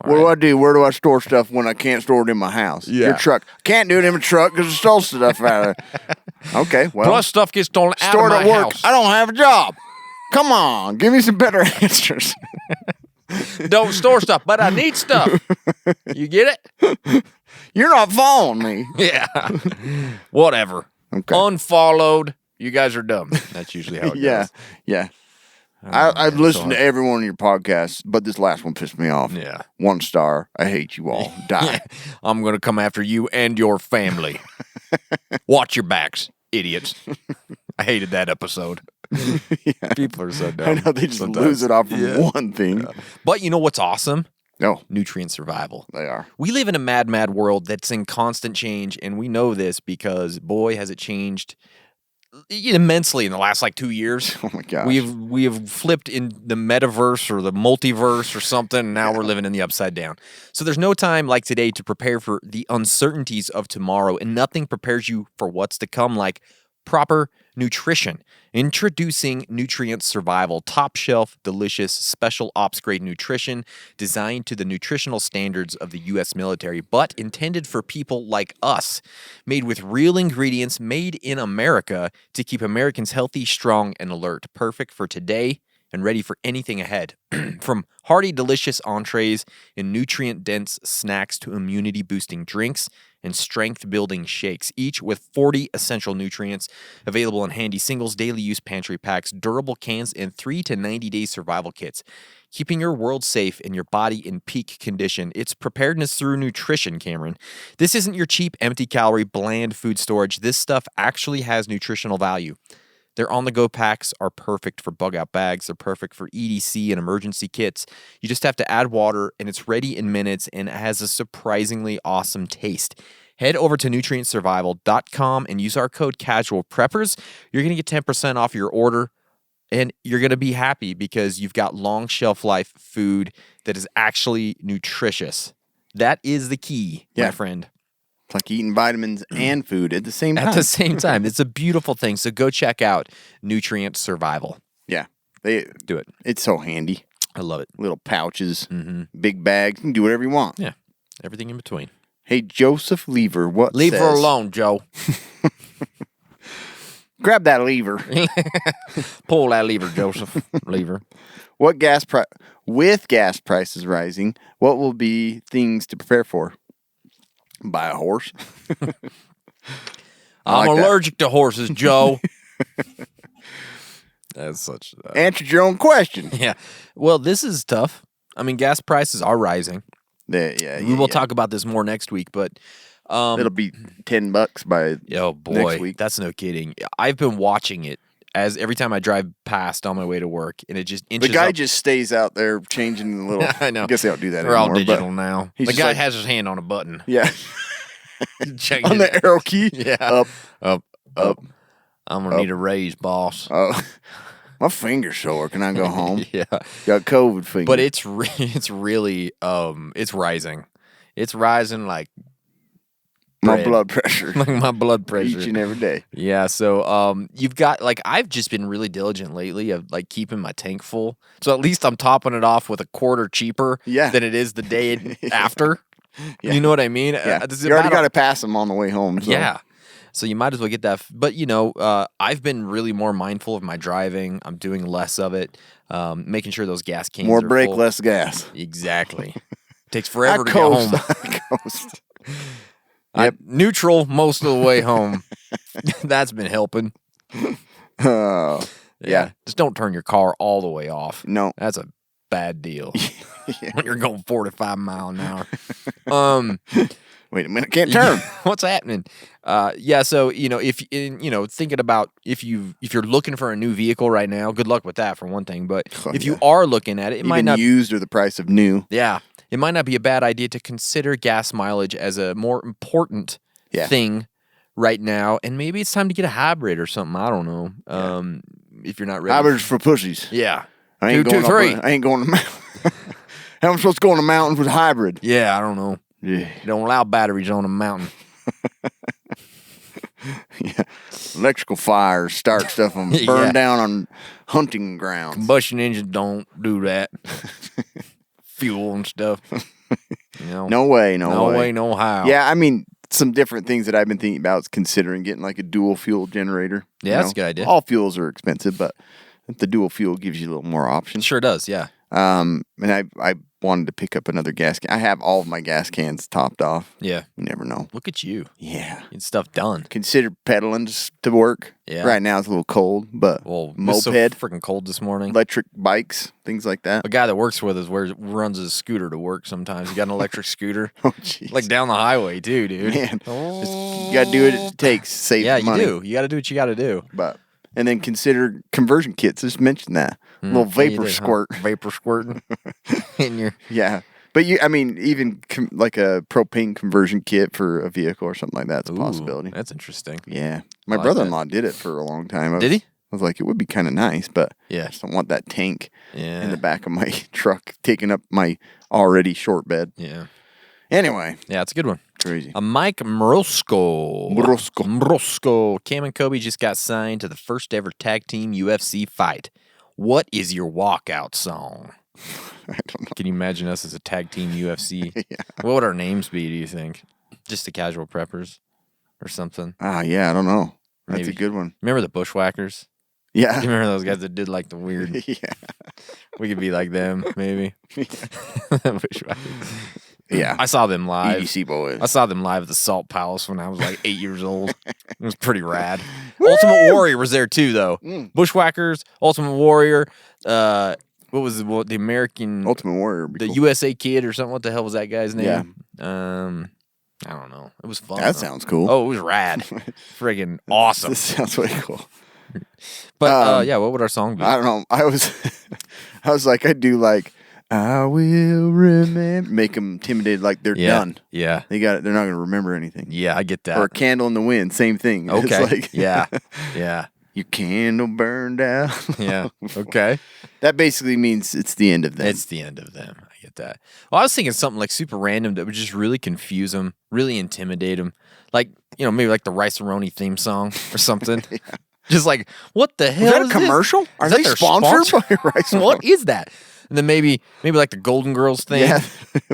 [SPEAKER 5] What do I do? Where do I store stuff when I can't store it in my house?
[SPEAKER 4] Yeah.
[SPEAKER 5] Your truck. Can't do it in my truck because I stole stuff out of it. Okay, well...
[SPEAKER 4] Plus stuff gets stolen out of my house.
[SPEAKER 5] I don't have a job. Come on. Give me some better answers.
[SPEAKER 4] Don't store stuff, but I need stuff. You get it?
[SPEAKER 5] You're not following me.
[SPEAKER 4] Yeah. Whatever.
[SPEAKER 5] Okay.
[SPEAKER 4] Unfollowed. You guys are dumb. That's usually how it goes.
[SPEAKER 5] Yeah. I've listened to every one of your podcasts, but this last one pissed me off.
[SPEAKER 4] Yeah.
[SPEAKER 5] 1 star. I hate you all. Die.
[SPEAKER 4] I'm going to come after you and your family. Watch your backs, idiots. I hated that episode. People are so dumb.
[SPEAKER 5] I know, they just lose it off from one thing.
[SPEAKER 4] Yeah. But you know what's awesome?
[SPEAKER 5] No.
[SPEAKER 4] Nutrient survival.
[SPEAKER 5] They are.
[SPEAKER 4] We live in a mad world that's in constant change, and we know this because, boy, has it changed immensely in the last 2 years.
[SPEAKER 5] Oh my gosh.
[SPEAKER 4] We have flipped in the metaverse or the multiverse or something, and now we're living in the upside down. So there's no time like today to prepare for the uncertainties of tomorrow, and nothing prepares you for what's to come like proper nutrition. Introducing Nutrient Survival, top shelf, delicious, special ops grade nutrition designed to the nutritional standards of the U.S. military, but intended for people like us. Made with real ingredients, made in America to keep Americans healthy, strong, and alert. Perfect for today and ready for anything ahead. From hearty, delicious entrees and nutrient-dense snacks to immunity-boosting drinks and strength-building shakes, each with 40 essential nutrients available in handy singles, daily use pantry packs, durable cans, and 3 to 90-day survival kits. Keeping your world safe and your body in peak condition. It's preparedness through nutrition, Cameron. This isn't your cheap, empty-calorie, bland food storage. This stuff actually has nutritional value. Their on-the-go packs are perfect for bug-out bags. They're perfect for EDC and emergency kits. You just have to add water, and it's ready in minutes, and it has a surprisingly awesome taste. Head over to nutrientsurvival.com and use our code CASUALPREPPERS. You're going to get 10% off your order, and you're going to be happy because you've got long shelf life food that is actually nutritious. That is the key, my friend.
[SPEAKER 5] It's like eating vitamins and food at the same time.
[SPEAKER 4] At the same time. It's a beautiful thing. So go check out Nutrient Survival.
[SPEAKER 5] Yeah. They
[SPEAKER 4] do it.
[SPEAKER 5] It's so handy.
[SPEAKER 4] I love it.
[SPEAKER 5] Little pouches, big bags. You can do whatever you want.
[SPEAKER 4] Yeah. Everything in between.
[SPEAKER 5] Hey, Joseph Lever, what
[SPEAKER 4] Leave
[SPEAKER 5] says?
[SPEAKER 4] her alone, Joe.
[SPEAKER 5] Grab that lever.
[SPEAKER 4] Pull that lever, Joseph. Lever.
[SPEAKER 5] With gas prices rising, what will be things to prepare for? Buy a horse.
[SPEAKER 4] I'm allergic to horses, Joe. That's such.
[SPEAKER 5] Answered your own question.
[SPEAKER 4] Yeah. Well, this is tough. I mean, gas prices are rising. We will talk about this more next week, but
[SPEAKER 5] it'll be $10 by next week.
[SPEAKER 4] That's no kidding. I've been watching it as every time I drive past on my way to work, and it just inches
[SPEAKER 5] the guy
[SPEAKER 4] up.
[SPEAKER 5] just stays out there changing the little.
[SPEAKER 4] I know.
[SPEAKER 5] I guess they don't do that
[SPEAKER 4] They're
[SPEAKER 5] anymore.
[SPEAKER 4] all digital now. The guy
[SPEAKER 5] like,
[SPEAKER 4] has his hand on a button.
[SPEAKER 5] Yeah.
[SPEAKER 4] Changing
[SPEAKER 5] on the arrow key.
[SPEAKER 4] Yeah.
[SPEAKER 5] Up.
[SPEAKER 4] I'm gonna need a raise, boss.
[SPEAKER 5] Oh, my finger's sore. Can I go home?
[SPEAKER 4] Yeah.
[SPEAKER 5] Got COVID finger.
[SPEAKER 4] But it's really it's rising. It's rising like
[SPEAKER 5] my
[SPEAKER 4] bread.
[SPEAKER 5] blood pressure.
[SPEAKER 4] Like my blood pressure.
[SPEAKER 5] Each and every day.
[SPEAKER 4] Yeah, so you've got I've just been really diligent lately of keeping my tank full. So at least I'm topping it off with a quarter cheaper than it is the day after. Yeah. You know what I mean?
[SPEAKER 5] Yeah. You already got to pass them on the way home. So.
[SPEAKER 4] Yeah. So you might as well get that. But, I've been really more mindful of my driving. I'm doing less of it, making sure those gas cans
[SPEAKER 5] more
[SPEAKER 4] are
[SPEAKER 5] brake,
[SPEAKER 4] full.
[SPEAKER 5] less gas.
[SPEAKER 4] Exactly. Takes forever to get home.
[SPEAKER 5] I coast.
[SPEAKER 4] Yep. Neutral most of the way home. That's been helping.
[SPEAKER 5] Yeah.
[SPEAKER 4] Just don't turn your car all the way off.
[SPEAKER 5] No.
[SPEAKER 4] That's a bad deal. When you're going 45 miles an hour.
[SPEAKER 5] Wait a minute, can't turn.
[SPEAKER 4] What's happening? So if thinking about if you're looking for a new vehicle right now, good luck with that for one thing. But if you are looking at it, might not
[SPEAKER 5] used or the price of new.
[SPEAKER 4] Yeah, it might not be a bad idea to consider gas mileage as a more important thing right now, and maybe it's time to get a hybrid or something. I don't know. If you're not ready,
[SPEAKER 5] hybrids for pussies.
[SPEAKER 4] Yeah,
[SPEAKER 5] I ain't going to mountains. How am I supposed to go on the mountains with a hybrid?
[SPEAKER 4] Yeah, I don't know.
[SPEAKER 5] Yeah.
[SPEAKER 4] Don't allow batteries on a mountain.
[SPEAKER 5] Yeah. Electrical fires start stuff and burn down on hunting grounds.
[SPEAKER 4] Combustion engines don't do that. Fuel and stuff.
[SPEAKER 5] No way,
[SPEAKER 4] no way, no how.
[SPEAKER 5] Yeah, I mean, some different things that I've been thinking about is considering getting like a dual fuel generator.
[SPEAKER 4] Yeah, that's a good idea.
[SPEAKER 5] All fuels are expensive, but the dual fuel gives you a little more options.
[SPEAKER 4] Sure does, yeah.
[SPEAKER 5] And I wanted to pick up another gas can. I have all of my gas cans topped off.
[SPEAKER 4] Yeah.
[SPEAKER 5] You never know.
[SPEAKER 4] Look at you.
[SPEAKER 5] Yeah.
[SPEAKER 4] Getting stuff done.
[SPEAKER 5] Consider pedaling to work.
[SPEAKER 4] Yeah.
[SPEAKER 5] Right now it's a little cold, but
[SPEAKER 4] moped. So freaking cold this morning.
[SPEAKER 5] Electric bikes, things like that.
[SPEAKER 4] A guy that works with us runs his scooter to work sometimes. He got an electric scooter.
[SPEAKER 5] Oh, jeez.
[SPEAKER 4] Like down the highway, too, dude.
[SPEAKER 5] Man. You got to do what it takes. Save money.
[SPEAKER 4] Yeah, you do. You got to do what you got to do.
[SPEAKER 5] And then consider conversion kits. Just mention that. A little vapor squirt.
[SPEAKER 4] Huh? Vapor squirting in your...
[SPEAKER 5] Yeah. But even like a propane conversion kit for a vehicle or something like that's a possibility.
[SPEAKER 4] That's interesting.
[SPEAKER 5] Yeah. My brother-in-law did it for a long time.
[SPEAKER 4] Did he?
[SPEAKER 5] I was like, it would be kind of nice, but I just don't want that tank in the back of my truck taking up my already short bed.
[SPEAKER 4] Yeah.
[SPEAKER 5] Anyway.
[SPEAKER 4] Yeah, it's a good one.
[SPEAKER 5] Crazy.
[SPEAKER 4] Mike Morosco. Cam and Kobe just got signed to the first ever tag team UFC fight. What is your walkout song?
[SPEAKER 5] I don't know.
[SPEAKER 4] Can you imagine us as a tag team UFC?
[SPEAKER 5] Yeah.
[SPEAKER 4] What would our names be, do you think? Just the Casual Preppers or something?
[SPEAKER 5] Yeah, I don't know. That's
[SPEAKER 4] Maybe.
[SPEAKER 5] a good one.
[SPEAKER 4] Remember the Bushwhackers?
[SPEAKER 5] Yeah.
[SPEAKER 4] You remember those guys that did like the weird?
[SPEAKER 5] Yeah.
[SPEAKER 4] We could be like them, maybe.
[SPEAKER 5] Yeah.
[SPEAKER 4] I saw them live.
[SPEAKER 5] EDC boys.
[SPEAKER 4] I saw them live at the Salt Palace when I was like 8 years old. It was pretty rad. Ultimate Warrior was there too, though. Bushwhackers, Ultimate Warrior. What was the American
[SPEAKER 5] Ultimate Warrior?
[SPEAKER 4] The
[SPEAKER 5] cool.
[SPEAKER 4] USA Kid or something? What the hell was that guy's name?
[SPEAKER 5] Yeah.
[SPEAKER 4] I don't know. It was fun.
[SPEAKER 5] That sounds cool.
[SPEAKER 4] Oh, it was rad. Friggin' awesome.
[SPEAKER 5] This sounds really cool.
[SPEAKER 4] But yeah, what would our song be?
[SPEAKER 5] I don't know. I was like, I'd do like, I will remember. Make them intimidated, like they're done.
[SPEAKER 4] Yeah.
[SPEAKER 5] They got it. They're not going to remember anything.
[SPEAKER 4] Yeah, I get that.
[SPEAKER 5] Or Candle in the Wind, same thing.
[SPEAKER 4] Okay.
[SPEAKER 5] It's like,
[SPEAKER 4] yeah. Yeah.
[SPEAKER 5] Your candle burned out.
[SPEAKER 4] Yeah. Okay.
[SPEAKER 5] That basically means it's the end of them.
[SPEAKER 4] It's the end of them. I get that. Well, I was thinking something like super random that would just really confuse them, really intimidate them. Like, maybe like the Rice-A-Roni theme song or something. Yeah. Just like, what the hell
[SPEAKER 5] is that a commercial?
[SPEAKER 4] This?
[SPEAKER 5] Are
[SPEAKER 4] Is
[SPEAKER 5] they
[SPEAKER 4] that
[SPEAKER 5] sponsored by Rice-A-Roni?
[SPEAKER 4] What is that? And then maybe like the Golden Girls thing. Yeah.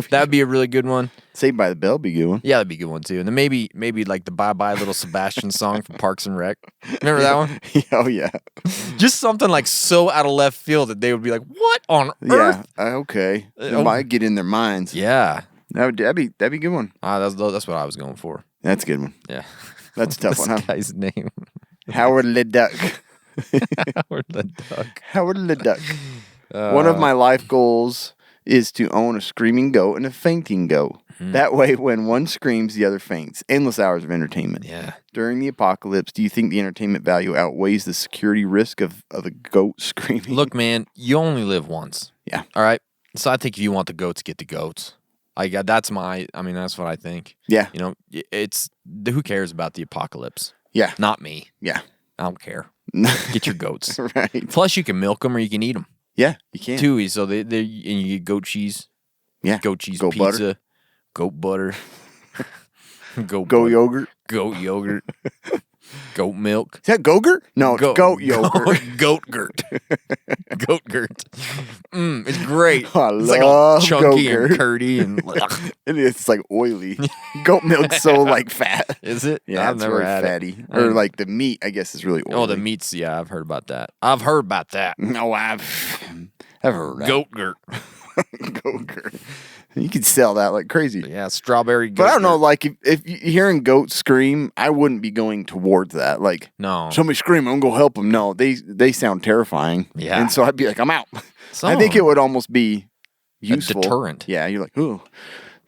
[SPEAKER 4] That would be a really good one.
[SPEAKER 5] Saved by the Bell would be a good one.
[SPEAKER 4] Yeah, that'd be a good one too. And then maybe like the Bye Bye Little Sebastian song from Parks and Rec. Remember that one?
[SPEAKER 5] Oh yeah.
[SPEAKER 4] Just something like so out of left field that they would be like, "What on earth?"
[SPEAKER 5] Yeah. Okay. It might get in their minds.
[SPEAKER 4] Yeah.
[SPEAKER 5] That'd be a good one.
[SPEAKER 4] That's what I was going for.
[SPEAKER 5] That's a good one.
[SPEAKER 4] Yeah.
[SPEAKER 5] That's a tough one.
[SPEAKER 4] Huh? Guy's name.
[SPEAKER 5] Howard the Duck.
[SPEAKER 4] Howard the Duck.
[SPEAKER 5] Howard the Duck. One of my life goals is to own a screaming goat and a fainting goat. That way, when one screams, the other faints. Endless hours of entertainment.
[SPEAKER 4] Yeah.
[SPEAKER 5] During the apocalypse, do you think the entertainment value outweighs the security risk of a goat screaming?
[SPEAKER 4] Look, man, you only live once.
[SPEAKER 5] Yeah.
[SPEAKER 4] All right? So I think if you want the goats, get the goats. That's what I think.
[SPEAKER 5] Yeah.
[SPEAKER 4] It's who cares about the apocalypse?
[SPEAKER 5] Yeah.
[SPEAKER 4] Not me.
[SPEAKER 5] Yeah.
[SPEAKER 4] I don't care. Get your goats.
[SPEAKER 5] Right.
[SPEAKER 4] Plus, you can milk them or you can eat them.
[SPEAKER 5] Yeah, you can.
[SPEAKER 4] Too. So and you get goat cheese.
[SPEAKER 5] Yeah.
[SPEAKER 4] Goat cheese
[SPEAKER 5] goat
[SPEAKER 4] pizza.
[SPEAKER 5] Butter.
[SPEAKER 4] Goat butter. Goat
[SPEAKER 5] yogurt.
[SPEAKER 4] Goat yogurt. Goat milk.
[SPEAKER 5] Is that Go-Gurt? No, it's goat yogurt.
[SPEAKER 4] Goat-gurt. Goat-gurt. It's great.
[SPEAKER 5] It's
[SPEAKER 4] like all chunky
[SPEAKER 5] Go-Gurt.
[SPEAKER 4] and curdy and
[SPEAKER 5] it's like oily. Goat milk's so like fat.
[SPEAKER 4] Is it?
[SPEAKER 5] Yeah,
[SPEAKER 4] I've
[SPEAKER 5] it's
[SPEAKER 4] never
[SPEAKER 5] really
[SPEAKER 4] had
[SPEAKER 5] fatty.
[SPEAKER 4] it.
[SPEAKER 5] Or like the meat, I guess, is really oily.
[SPEAKER 4] Oh, the meat's, yeah, I've heard about that. I've heard that.
[SPEAKER 5] No, I've heard that.
[SPEAKER 4] Goat-gurt.
[SPEAKER 5] Go-Gurt. You could sell that like crazy.
[SPEAKER 4] Yeah, strawberry goat.
[SPEAKER 5] But I don't know, like if you're hearing goats scream, I wouldn't be going towards that. Like,
[SPEAKER 4] no,
[SPEAKER 5] somebody scream, I'm gonna go help them. No, they sound terrifying.
[SPEAKER 4] Yeah,
[SPEAKER 5] and so I'd be like, I'm out. I think it would almost be useful.
[SPEAKER 4] A deterrent.
[SPEAKER 5] Yeah, you're like, ooh,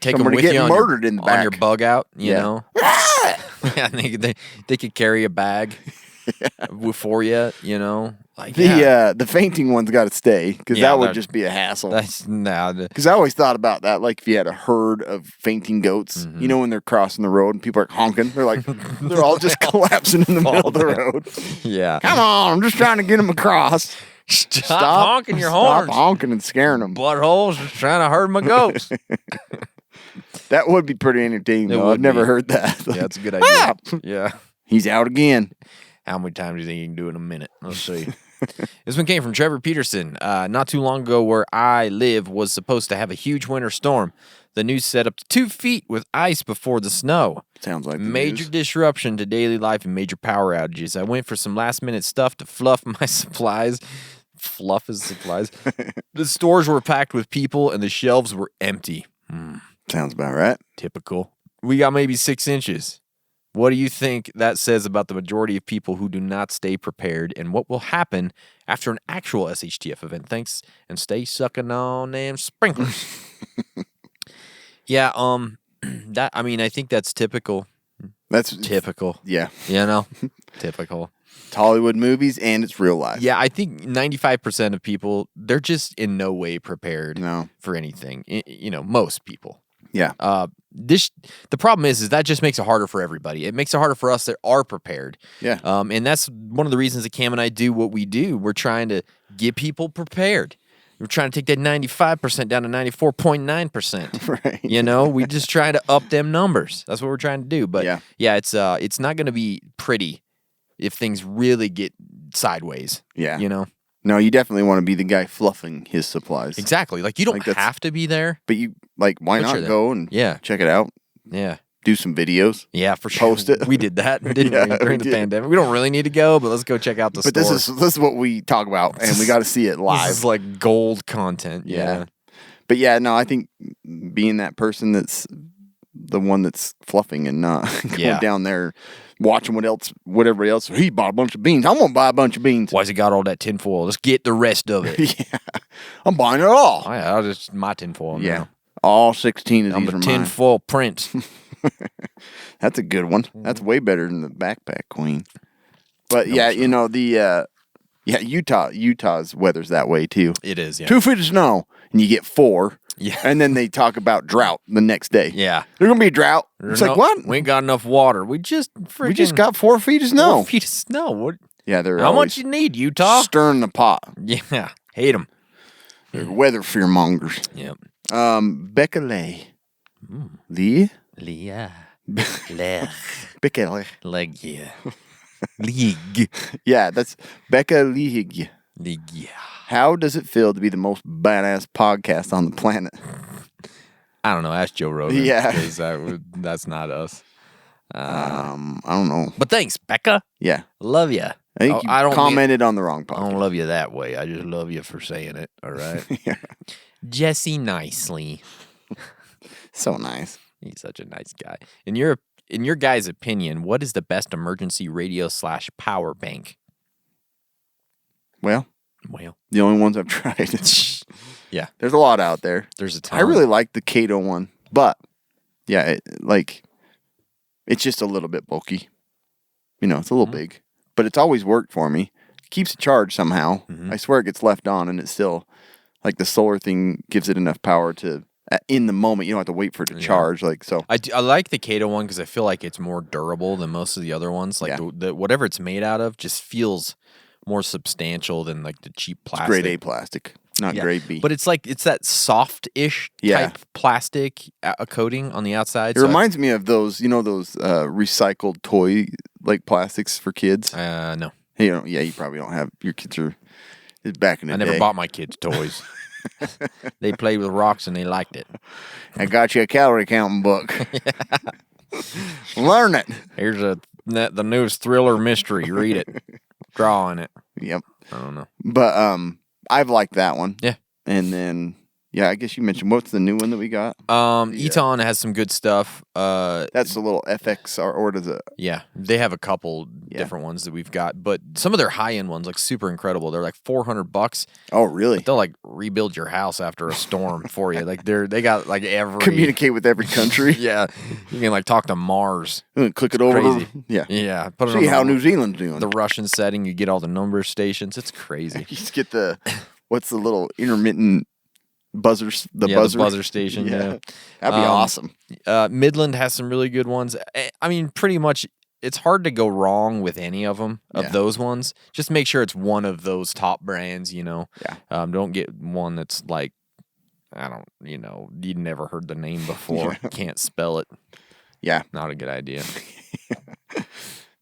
[SPEAKER 4] take them with you
[SPEAKER 5] murdered in the back
[SPEAKER 4] on your bug out. You know, yeah, they could carry a bag for you. You know. Like,
[SPEAKER 5] the fainting one's got to stay because that would just be a hassle. Because I always thought about that, like if you had a herd of fainting goats, when they're crossing the road and people are honking, they're all just collapsing in the middle of the road.
[SPEAKER 4] Yeah,
[SPEAKER 5] come on, I'm just trying to get them across.
[SPEAKER 4] Stop honking your horns.
[SPEAKER 5] Stop honking and scaring them.
[SPEAKER 4] Buttholes, just trying to herd my goats.
[SPEAKER 5] That would be pretty entertaining. Though. I've never heard that.
[SPEAKER 4] Yeah, that's a good idea. Yeah,
[SPEAKER 5] he's out again.
[SPEAKER 4] How many times do you think you can do in a minute? Let's see. This one came from Trevor Peterson. Not too long ago, where I live was supposed to have a huge winter storm. The news said up to 2 feet with ice before the snow.
[SPEAKER 5] Sounds like
[SPEAKER 4] major disruption to daily life and major power outages. I went for some last-minute stuff to fluff my supplies. Fluff his supplies. The stores were packed with people, and the shelves were empty.
[SPEAKER 5] Sounds about right.
[SPEAKER 4] Typical. We got maybe 6 inches. What do you think that says about the majority of people who do not stay prepared, and what will happen after an actual SHTF event? Thanks, and stay sucking on them sprinklers. Yeah, I think that's typical.
[SPEAKER 5] That's
[SPEAKER 4] typical.
[SPEAKER 5] Yeah.
[SPEAKER 4] Typical.
[SPEAKER 5] It's Hollywood movies and it's real life.
[SPEAKER 4] Yeah, I think 95% of people, they're just in no way prepared for anything. Most people.
[SPEAKER 5] Yeah.
[SPEAKER 4] The problem is that just makes it harder for everybody. It makes it harder for us that are prepared.
[SPEAKER 5] Yeah.
[SPEAKER 4] And that's one of the reasons that Cam and I do what we do. We're trying to get people prepared. We're trying to take that 95% down to 94.9%.
[SPEAKER 5] Right.
[SPEAKER 4] We just try to up them numbers. That's what we're trying to do. But yeah, it's not going to be pretty if things really get sideways.
[SPEAKER 5] Yeah.
[SPEAKER 4] No,
[SPEAKER 5] you definitely want to be the guy fluffing his supplies.
[SPEAKER 4] Exactly. Like, you don't have to be there.
[SPEAKER 5] But you, why not go and check it out?
[SPEAKER 4] Yeah.
[SPEAKER 5] do some videos.
[SPEAKER 4] Yeah, for sure.
[SPEAKER 5] Post it.
[SPEAKER 4] We did that, didn't we, during the pandemic? We don't really need to go, but let's go check out the store.
[SPEAKER 5] But this is what we talk about, and we got to see it live.
[SPEAKER 4] This is like gold content. Yeah.
[SPEAKER 5] But yeah, no, I think being that person that's the one that's fluffing and not going down there watching what everybody else. He bought a bunch of beans. I'm gonna buy a bunch of beans.
[SPEAKER 4] Why's he got all that tinfoil? Let's get the rest of it.
[SPEAKER 5] Yeah, I'm buying it all.
[SPEAKER 4] Oh, yeah, I'll just my tinfoil.
[SPEAKER 5] Yeah,
[SPEAKER 4] now.
[SPEAKER 5] all 16 of
[SPEAKER 4] I'm
[SPEAKER 5] these
[SPEAKER 4] the
[SPEAKER 5] are
[SPEAKER 4] tinfoil prince.
[SPEAKER 5] That's a good one. That's way better than the backpack queen. But yeah, you know Utah's weather's that way too.
[SPEAKER 4] It is. Yeah.
[SPEAKER 5] 2 feet of snow, and you get 4.
[SPEAKER 4] Yeah.
[SPEAKER 5] And then they talk about drought the next day.
[SPEAKER 4] Yeah.
[SPEAKER 5] There's going to be a drought. It's like, what?
[SPEAKER 4] We ain't got enough water. We just
[SPEAKER 5] got 4 feet of snow.
[SPEAKER 4] 4 feet of snow. What?
[SPEAKER 5] Yeah, they're
[SPEAKER 4] How much you need, Utah?
[SPEAKER 5] Stirring the pot.
[SPEAKER 4] Yeah. Hate them.
[SPEAKER 5] They're weather fear mongers.
[SPEAKER 4] Yep.
[SPEAKER 5] Becca Lee. Lee?
[SPEAKER 4] Leah.
[SPEAKER 5] Becca Lee.
[SPEAKER 4] Leg, yeah. League.
[SPEAKER 5] Yeah, that's Becca League.
[SPEAKER 4] League, yeah.
[SPEAKER 5] How does it feel to be the most badass podcast on the planet?
[SPEAKER 4] I don't know. Ask Joe Rogan.
[SPEAKER 5] Yeah.
[SPEAKER 4] Because that's not us.
[SPEAKER 5] I don't know.
[SPEAKER 4] But thanks, Becca.
[SPEAKER 5] Yeah.
[SPEAKER 4] Love you.
[SPEAKER 5] I think you commented on the wrong podcast.
[SPEAKER 4] I don't love you that way. I just love you for saying it. All right.
[SPEAKER 5] Yeah.
[SPEAKER 4] Jesse Nicely.
[SPEAKER 5] So nice.
[SPEAKER 4] He's such a nice guy. In your guys' opinion, what is the best emergency radio / power bank?
[SPEAKER 5] Well, the only ones I've tried.
[SPEAKER 4] Yeah.
[SPEAKER 5] There's a lot out there.
[SPEAKER 4] There's a ton.
[SPEAKER 5] I really like the Cato one, but yeah, it's just a little bit bulky. You know, it's a little big, but it's always worked for me. Keeps it charged somehow. I swear it gets left on, and it's still like the solar thing gives it enough power to in the moment. You don't have to wait for it to charge. Like so,
[SPEAKER 4] I like the Cato one because I feel like it's more durable than most of the other ones. Like the whatever it's made out of just feels more substantial than like the cheap plastic.
[SPEAKER 5] It's grade A plastic, not grade B.
[SPEAKER 4] But it's that soft-ish type plastic coating on the outside.
[SPEAKER 5] It reminds me of those, those recycled toy like plastics for kids.
[SPEAKER 4] No.
[SPEAKER 5] You probably don't have. Your kids are back in the day.
[SPEAKER 4] I never bought my kids toys. They played with rocks and they liked it.
[SPEAKER 5] I got you a calorie counting book. Learn it.
[SPEAKER 4] Here's the newest thriller mystery. Read it. Draw in it.
[SPEAKER 5] Yep.
[SPEAKER 4] I don't know.
[SPEAKER 5] But I've liked that one.
[SPEAKER 4] Yeah.
[SPEAKER 5] And then I guess you mentioned what's the new one that we got?
[SPEAKER 4] Eton has some good stuff.
[SPEAKER 5] That's a little FX or what is it?
[SPEAKER 4] Yeah. They have a couple different ones that we've got, but some of their high-end ones like super incredible. They're like $400.
[SPEAKER 5] Oh, really?
[SPEAKER 4] But they'll like rebuild your house after a storm for you. Like they got like every
[SPEAKER 5] communicate with every country.
[SPEAKER 4] Yeah. You can like talk to Mars.
[SPEAKER 5] Click it over.
[SPEAKER 4] Crazy.
[SPEAKER 5] Yeah.
[SPEAKER 4] Yeah. Put it
[SPEAKER 5] See
[SPEAKER 4] on
[SPEAKER 5] how New Zealand's doing.
[SPEAKER 4] The Russian setting, you get all the number stations. It's crazy.
[SPEAKER 5] You just get what's the little intermittent buzzers? The
[SPEAKER 4] buzzer station. Yeah.
[SPEAKER 5] That'd be awesome.
[SPEAKER 4] Midland has some really good ones. I mean, pretty much it's hard to go wrong with any of them, those ones. Just make sure it's one of those top brands, Yeah. Don't get one that's like, you'd never heard the name before. Can't spell it.
[SPEAKER 5] Yeah.
[SPEAKER 4] Not a good idea.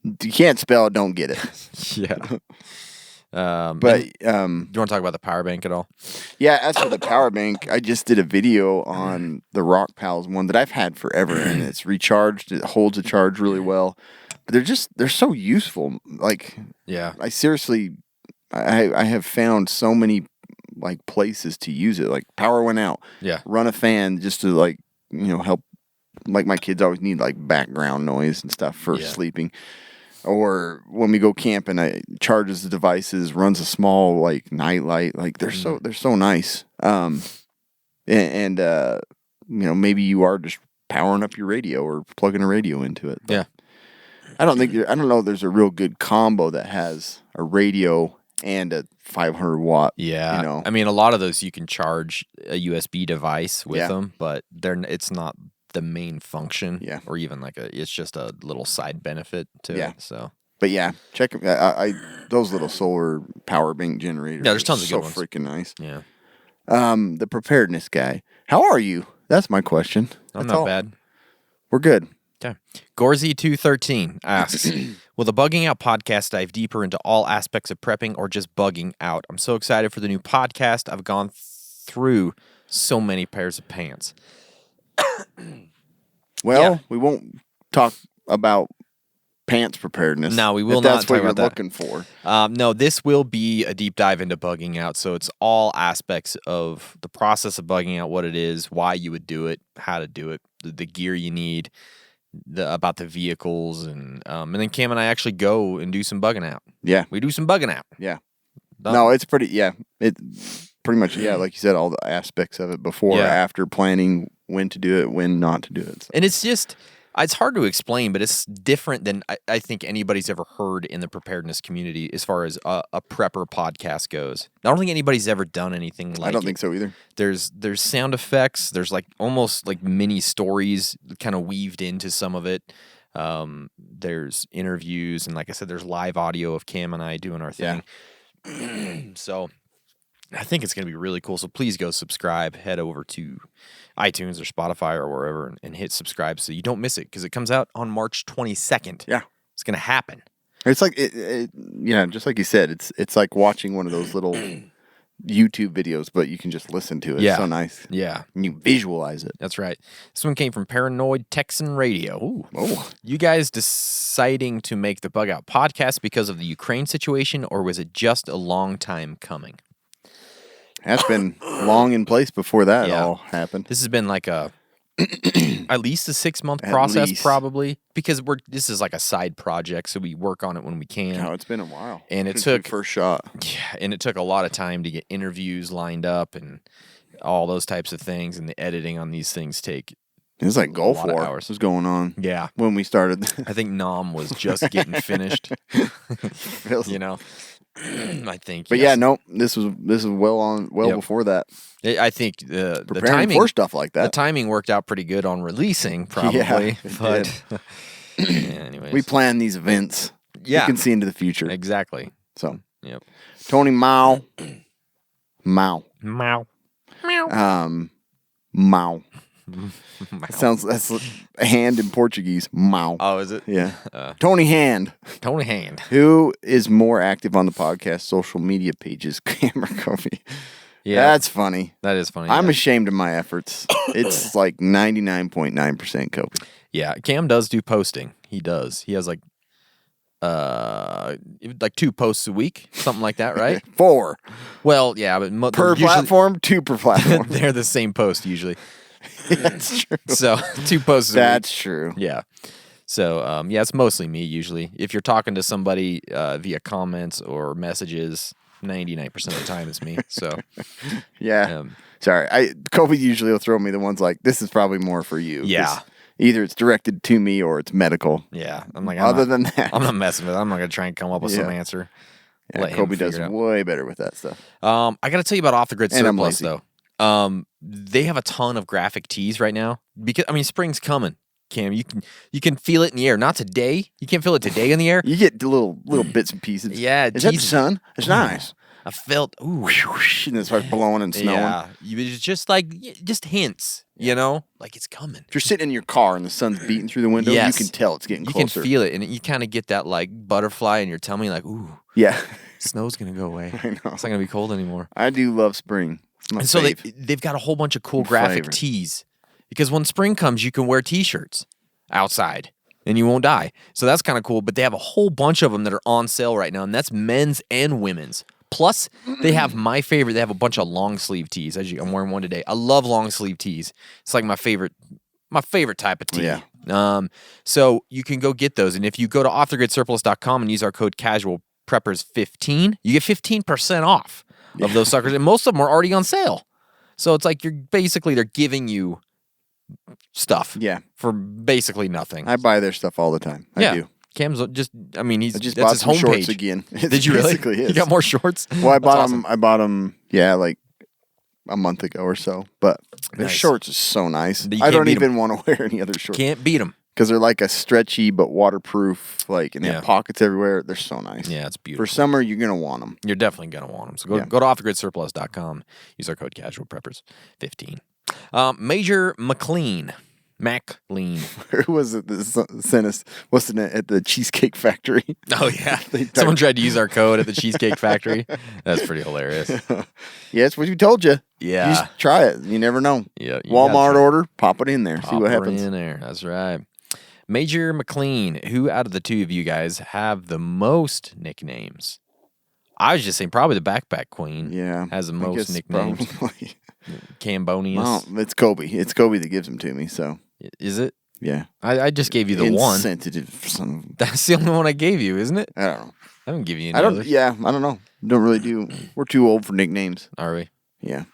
[SPEAKER 5] You can't spell it, don't get it.
[SPEAKER 4] Yeah.
[SPEAKER 5] But
[SPEAKER 4] do you want to talk about the power bank at all?
[SPEAKER 5] Yeah, as for the power bank, I just did a video on the Rock Pals one that I've had forever, and it's recharged. It holds a charge really well. But they're so useful. Like, I seriously, I have found so many like places to use it. Like power went out. Yeah, run a fan just to help. Like my kids always need like background noise and stuff for sleeping. Or when we go camping, it charges the devices, runs a small like night light. Like they're so nice. Maybe you are just powering up your radio or plugging a radio into it. But I don't know. There's a real good combo that has a radio and a 500 watt.
[SPEAKER 4] Yeah, I mean, a lot of those you can charge a USB device with them, but it's not the main function, or even it's just a little side benefit to it. So,
[SPEAKER 5] but check those little solar power bank generators.
[SPEAKER 4] Yeah, there's tons of good ones.
[SPEAKER 5] So freaking nice.
[SPEAKER 4] Yeah.
[SPEAKER 5] The preparedness guy. How are you? That's my question.
[SPEAKER 4] I'm not bad.
[SPEAKER 5] We're good.
[SPEAKER 4] Okay. Gorzy213 asks, will the Bugging Out podcast dive deeper into all aspects of prepping or just bugging out? I'm so excited for the new podcast. I've gone through so many pairs of pants.
[SPEAKER 5] Well, we won't talk about pants preparedness.
[SPEAKER 4] No, we will
[SPEAKER 5] if
[SPEAKER 4] not
[SPEAKER 5] that's what
[SPEAKER 4] talk
[SPEAKER 5] you're
[SPEAKER 4] about that.
[SPEAKER 5] looking for.
[SPEAKER 4] No, this will be a deep dive into bugging out. So it's all aspects of the process of bugging out, what it is, why you would do it, how to do it, the gear you need, about the vehicles, and then Cam and I actually go and do some bugging out.
[SPEAKER 5] Yeah.
[SPEAKER 4] We do some bugging out.
[SPEAKER 5] Yeah.
[SPEAKER 4] Done.
[SPEAKER 5] No, it's pretty, it pretty much, like you said, all the aspects of it before, after, planning when to do it, when not to do it. So.
[SPEAKER 4] And it's just, it's hard to explain, but it's different than I think anybody's ever heard in the preparedness community as far as a prepper podcast goes. I don't think anybody's ever done anything like it.
[SPEAKER 5] I don't think so either.
[SPEAKER 4] There's sound effects. There's like almost like mini stories kind of weaved into some of it. There's interviews, and like I said, there's live audio of Cam and I doing our thing. So I think it's going to be really cool. So please go subscribe. Head over to iTunes or Spotify or wherever and hit subscribe so you don't miss it, because it comes out on March 22nd.
[SPEAKER 5] Yeah.
[SPEAKER 4] It's going to happen.
[SPEAKER 5] It's like, just like you said, it's like watching one of those little YouTube videos, but you can just listen to it.
[SPEAKER 4] Yeah.
[SPEAKER 5] It's so nice.
[SPEAKER 4] Yeah.
[SPEAKER 5] And you visualize it.
[SPEAKER 4] That's right. This one came from Paranoid Texan Radio. Ooh.
[SPEAKER 5] Oh.
[SPEAKER 4] You guys deciding to make the Bug Out podcast because of the Ukraine situation, or was it just a long time coming?
[SPEAKER 5] That's been long in place before that all happened.
[SPEAKER 4] This has been like a at least a 6-month process, probably, because this is like a side project, so we work on it when we can.
[SPEAKER 5] No, it's been a while.
[SPEAKER 4] And it
[SPEAKER 5] Since
[SPEAKER 4] took
[SPEAKER 5] the first shot.
[SPEAKER 4] Yeah, and it took a lot of time to get interviews lined up and all those types of things, and the editing on these things take.
[SPEAKER 5] It was like Gulf
[SPEAKER 4] lot of
[SPEAKER 5] War
[SPEAKER 4] hours.
[SPEAKER 5] was going on.
[SPEAKER 4] Yeah,
[SPEAKER 5] when we started.
[SPEAKER 4] I think Nam was just getting finished. You know. I think,
[SPEAKER 5] but this was well before that.
[SPEAKER 4] I think the
[SPEAKER 5] timing for stuff like that.
[SPEAKER 4] The timing worked out pretty good on releasing, probably. But anyways,
[SPEAKER 5] we plan these events. Yeah, you can see into the future.
[SPEAKER 4] Exactly.
[SPEAKER 5] So,
[SPEAKER 4] yep.
[SPEAKER 5] Tony Mao. That's a hand in Portuguese. Mao.
[SPEAKER 4] Oh, is it?
[SPEAKER 5] Yeah. Tony Hand.
[SPEAKER 4] Tony Hand.
[SPEAKER 5] Who is more active on the podcast social media pages, Cam or Kobe? Yeah. That's funny.
[SPEAKER 4] That is funny.
[SPEAKER 5] I'm ashamed of my efforts. It's like 99.9% Kobe.
[SPEAKER 4] Yeah. Cam does do posting. He does. He has like 2 posts a week, something like that, right?
[SPEAKER 5] 4.
[SPEAKER 4] Well, yeah, but
[SPEAKER 5] per platform, 2 per platform.
[SPEAKER 4] They're the same post usually.
[SPEAKER 5] That's true.
[SPEAKER 4] So 2 posts a week.
[SPEAKER 5] That's true.
[SPEAKER 4] Yeah. So it's mostly me usually. If you're talking to somebody via comments or messages, 99% of the time it's me. So
[SPEAKER 5] yeah. Sorry, Kobe usually will throw me the ones like, this is probably more for you.
[SPEAKER 4] Yeah.
[SPEAKER 5] Either it's directed to me or it's medical.
[SPEAKER 4] Yeah. I'm like,
[SPEAKER 5] than that,
[SPEAKER 4] I'm not messing with it. I'm not gonna try and come up with some answer.
[SPEAKER 5] Yeah, Kobe does way better with that stuff.
[SPEAKER 4] I got to tell you about Off the Grid Surplus though. They have a ton of graphic tees right now because spring's coming. Cam, you can feel it in the air. Not today. You can't feel it today in the air.
[SPEAKER 5] You get the little bits and pieces.
[SPEAKER 4] Yeah,
[SPEAKER 5] is that the sun? It's nice.
[SPEAKER 4] I felt
[SPEAKER 5] and it starts blowing and snowing.
[SPEAKER 4] Yeah, it's just hints. You know, like it's coming.
[SPEAKER 5] If you're sitting in your car and the sun's beating through the window, you can tell it's getting closer.
[SPEAKER 4] You can feel it, and you kind of get that like butterfly in your tummy, like ooh,
[SPEAKER 5] yeah,
[SPEAKER 4] snow's gonna go away.
[SPEAKER 5] I know.
[SPEAKER 4] It's not gonna be cold anymore.
[SPEAKER 5] I do love spring.
[SPEAKER 4] And so they've got a whole bunch of cool graphic tees because when spring comes, you can wear T-shirts outside and you won't die. So that's kind of cool. But they have a whole bunch of them that are on sale right now, and that's men's and women's. Plus, they have my favorite. They have a bunch of long sleeve tees. I'm wearing one today. I love long sleeve tees. It's like my favorite type of tee.
[SPEAKER 5] Yeah.
[SPEAKER 4] So you can go get those, and if you go to offthegridsurplus.com and use our code CASUALPREPPERS15, you get 15% off of those suckers, and most of them are already on sale. So it's like they're giving you stuff for basically nothing.
[SPEAKER 5] I buy their stuff all the time. I do.
[SPEAKER 4] Cam's just,
[SPEAKER 5] I just
[SPEAKER 4] that's
[SPEAKER 5] bought
[SPEAKER 4] his
[SPEAKER 5] some shorts
[SPEAKER 4] homepage.
[SPEAKER 5] again.
[SPEAKER 4] Did you really?
[SPEAKER 5] Is.
[SPEAKER 4] You got more shorts?
[SPEAKER 5] Well, I bought them, like a month ago or so. But their shorts are so nice. I don't even want to wear any other shorts.
[SPEAKER 4] Can't beat them.
[SPEAKER 5] Because they're like a stretchy but waterproof, and they have pockets everywhere. They're so nice.
[SPEAKER 4] Yeah, it's beautiful.
[SPEAKER 5] For summer, you're going to want them.
[SPEAKER 4] You're definitely going to want them. So go to offthegridsurplus.com. Use our code CASUALPREPPERS15. Major McLean. McLean.
[SPEAKER 5] Who was it that sent us? Wasn't it at the Cheesecake Factory?
[SPEAKER 4] Oh, yeah. Someone tried to use our code at the Cheesecake Factory. That's pretty hilarious.
[SPEAKER 5] Yeah, that's what we told you.
[SPEAKER 4] Yeah.
[SPEAKER 5] You just try it. You never know.
[SPEAKER 4] Yeah.
[SPEAKER 5] Walmart order, pop it in there. See what happens.
[SPEAKER 4] In there. That's right. Major McLean, who out of the two of you guys have the most nicknames? I was just saying probably the Backpack Queen has the most nicknames.
[SPEAKER 5] Probably.
[SPEAKER 4] Cambonius.
[SPEAKER 5] Well, it's Kobe. It's Kobe that gives them to me, so.
[SPEAKER 4] Is it?
[SPEAKER 5] Yeah.
[SPEAKER 4] I just gave you the one.
[SPEAKER 5] Insensitive son.
[SPEAKER 4] That's the only one I gave you, isn't it?
[SPEAKER 5] I don't know.
[SPEAKER 4] I didn't give you any others.
[SPEAKER 5] Yeah, I don't know. Don't really do. We're too old for nicknames.
[SPEAKER 4] Are we?
[SPEAKER 5] Yeah.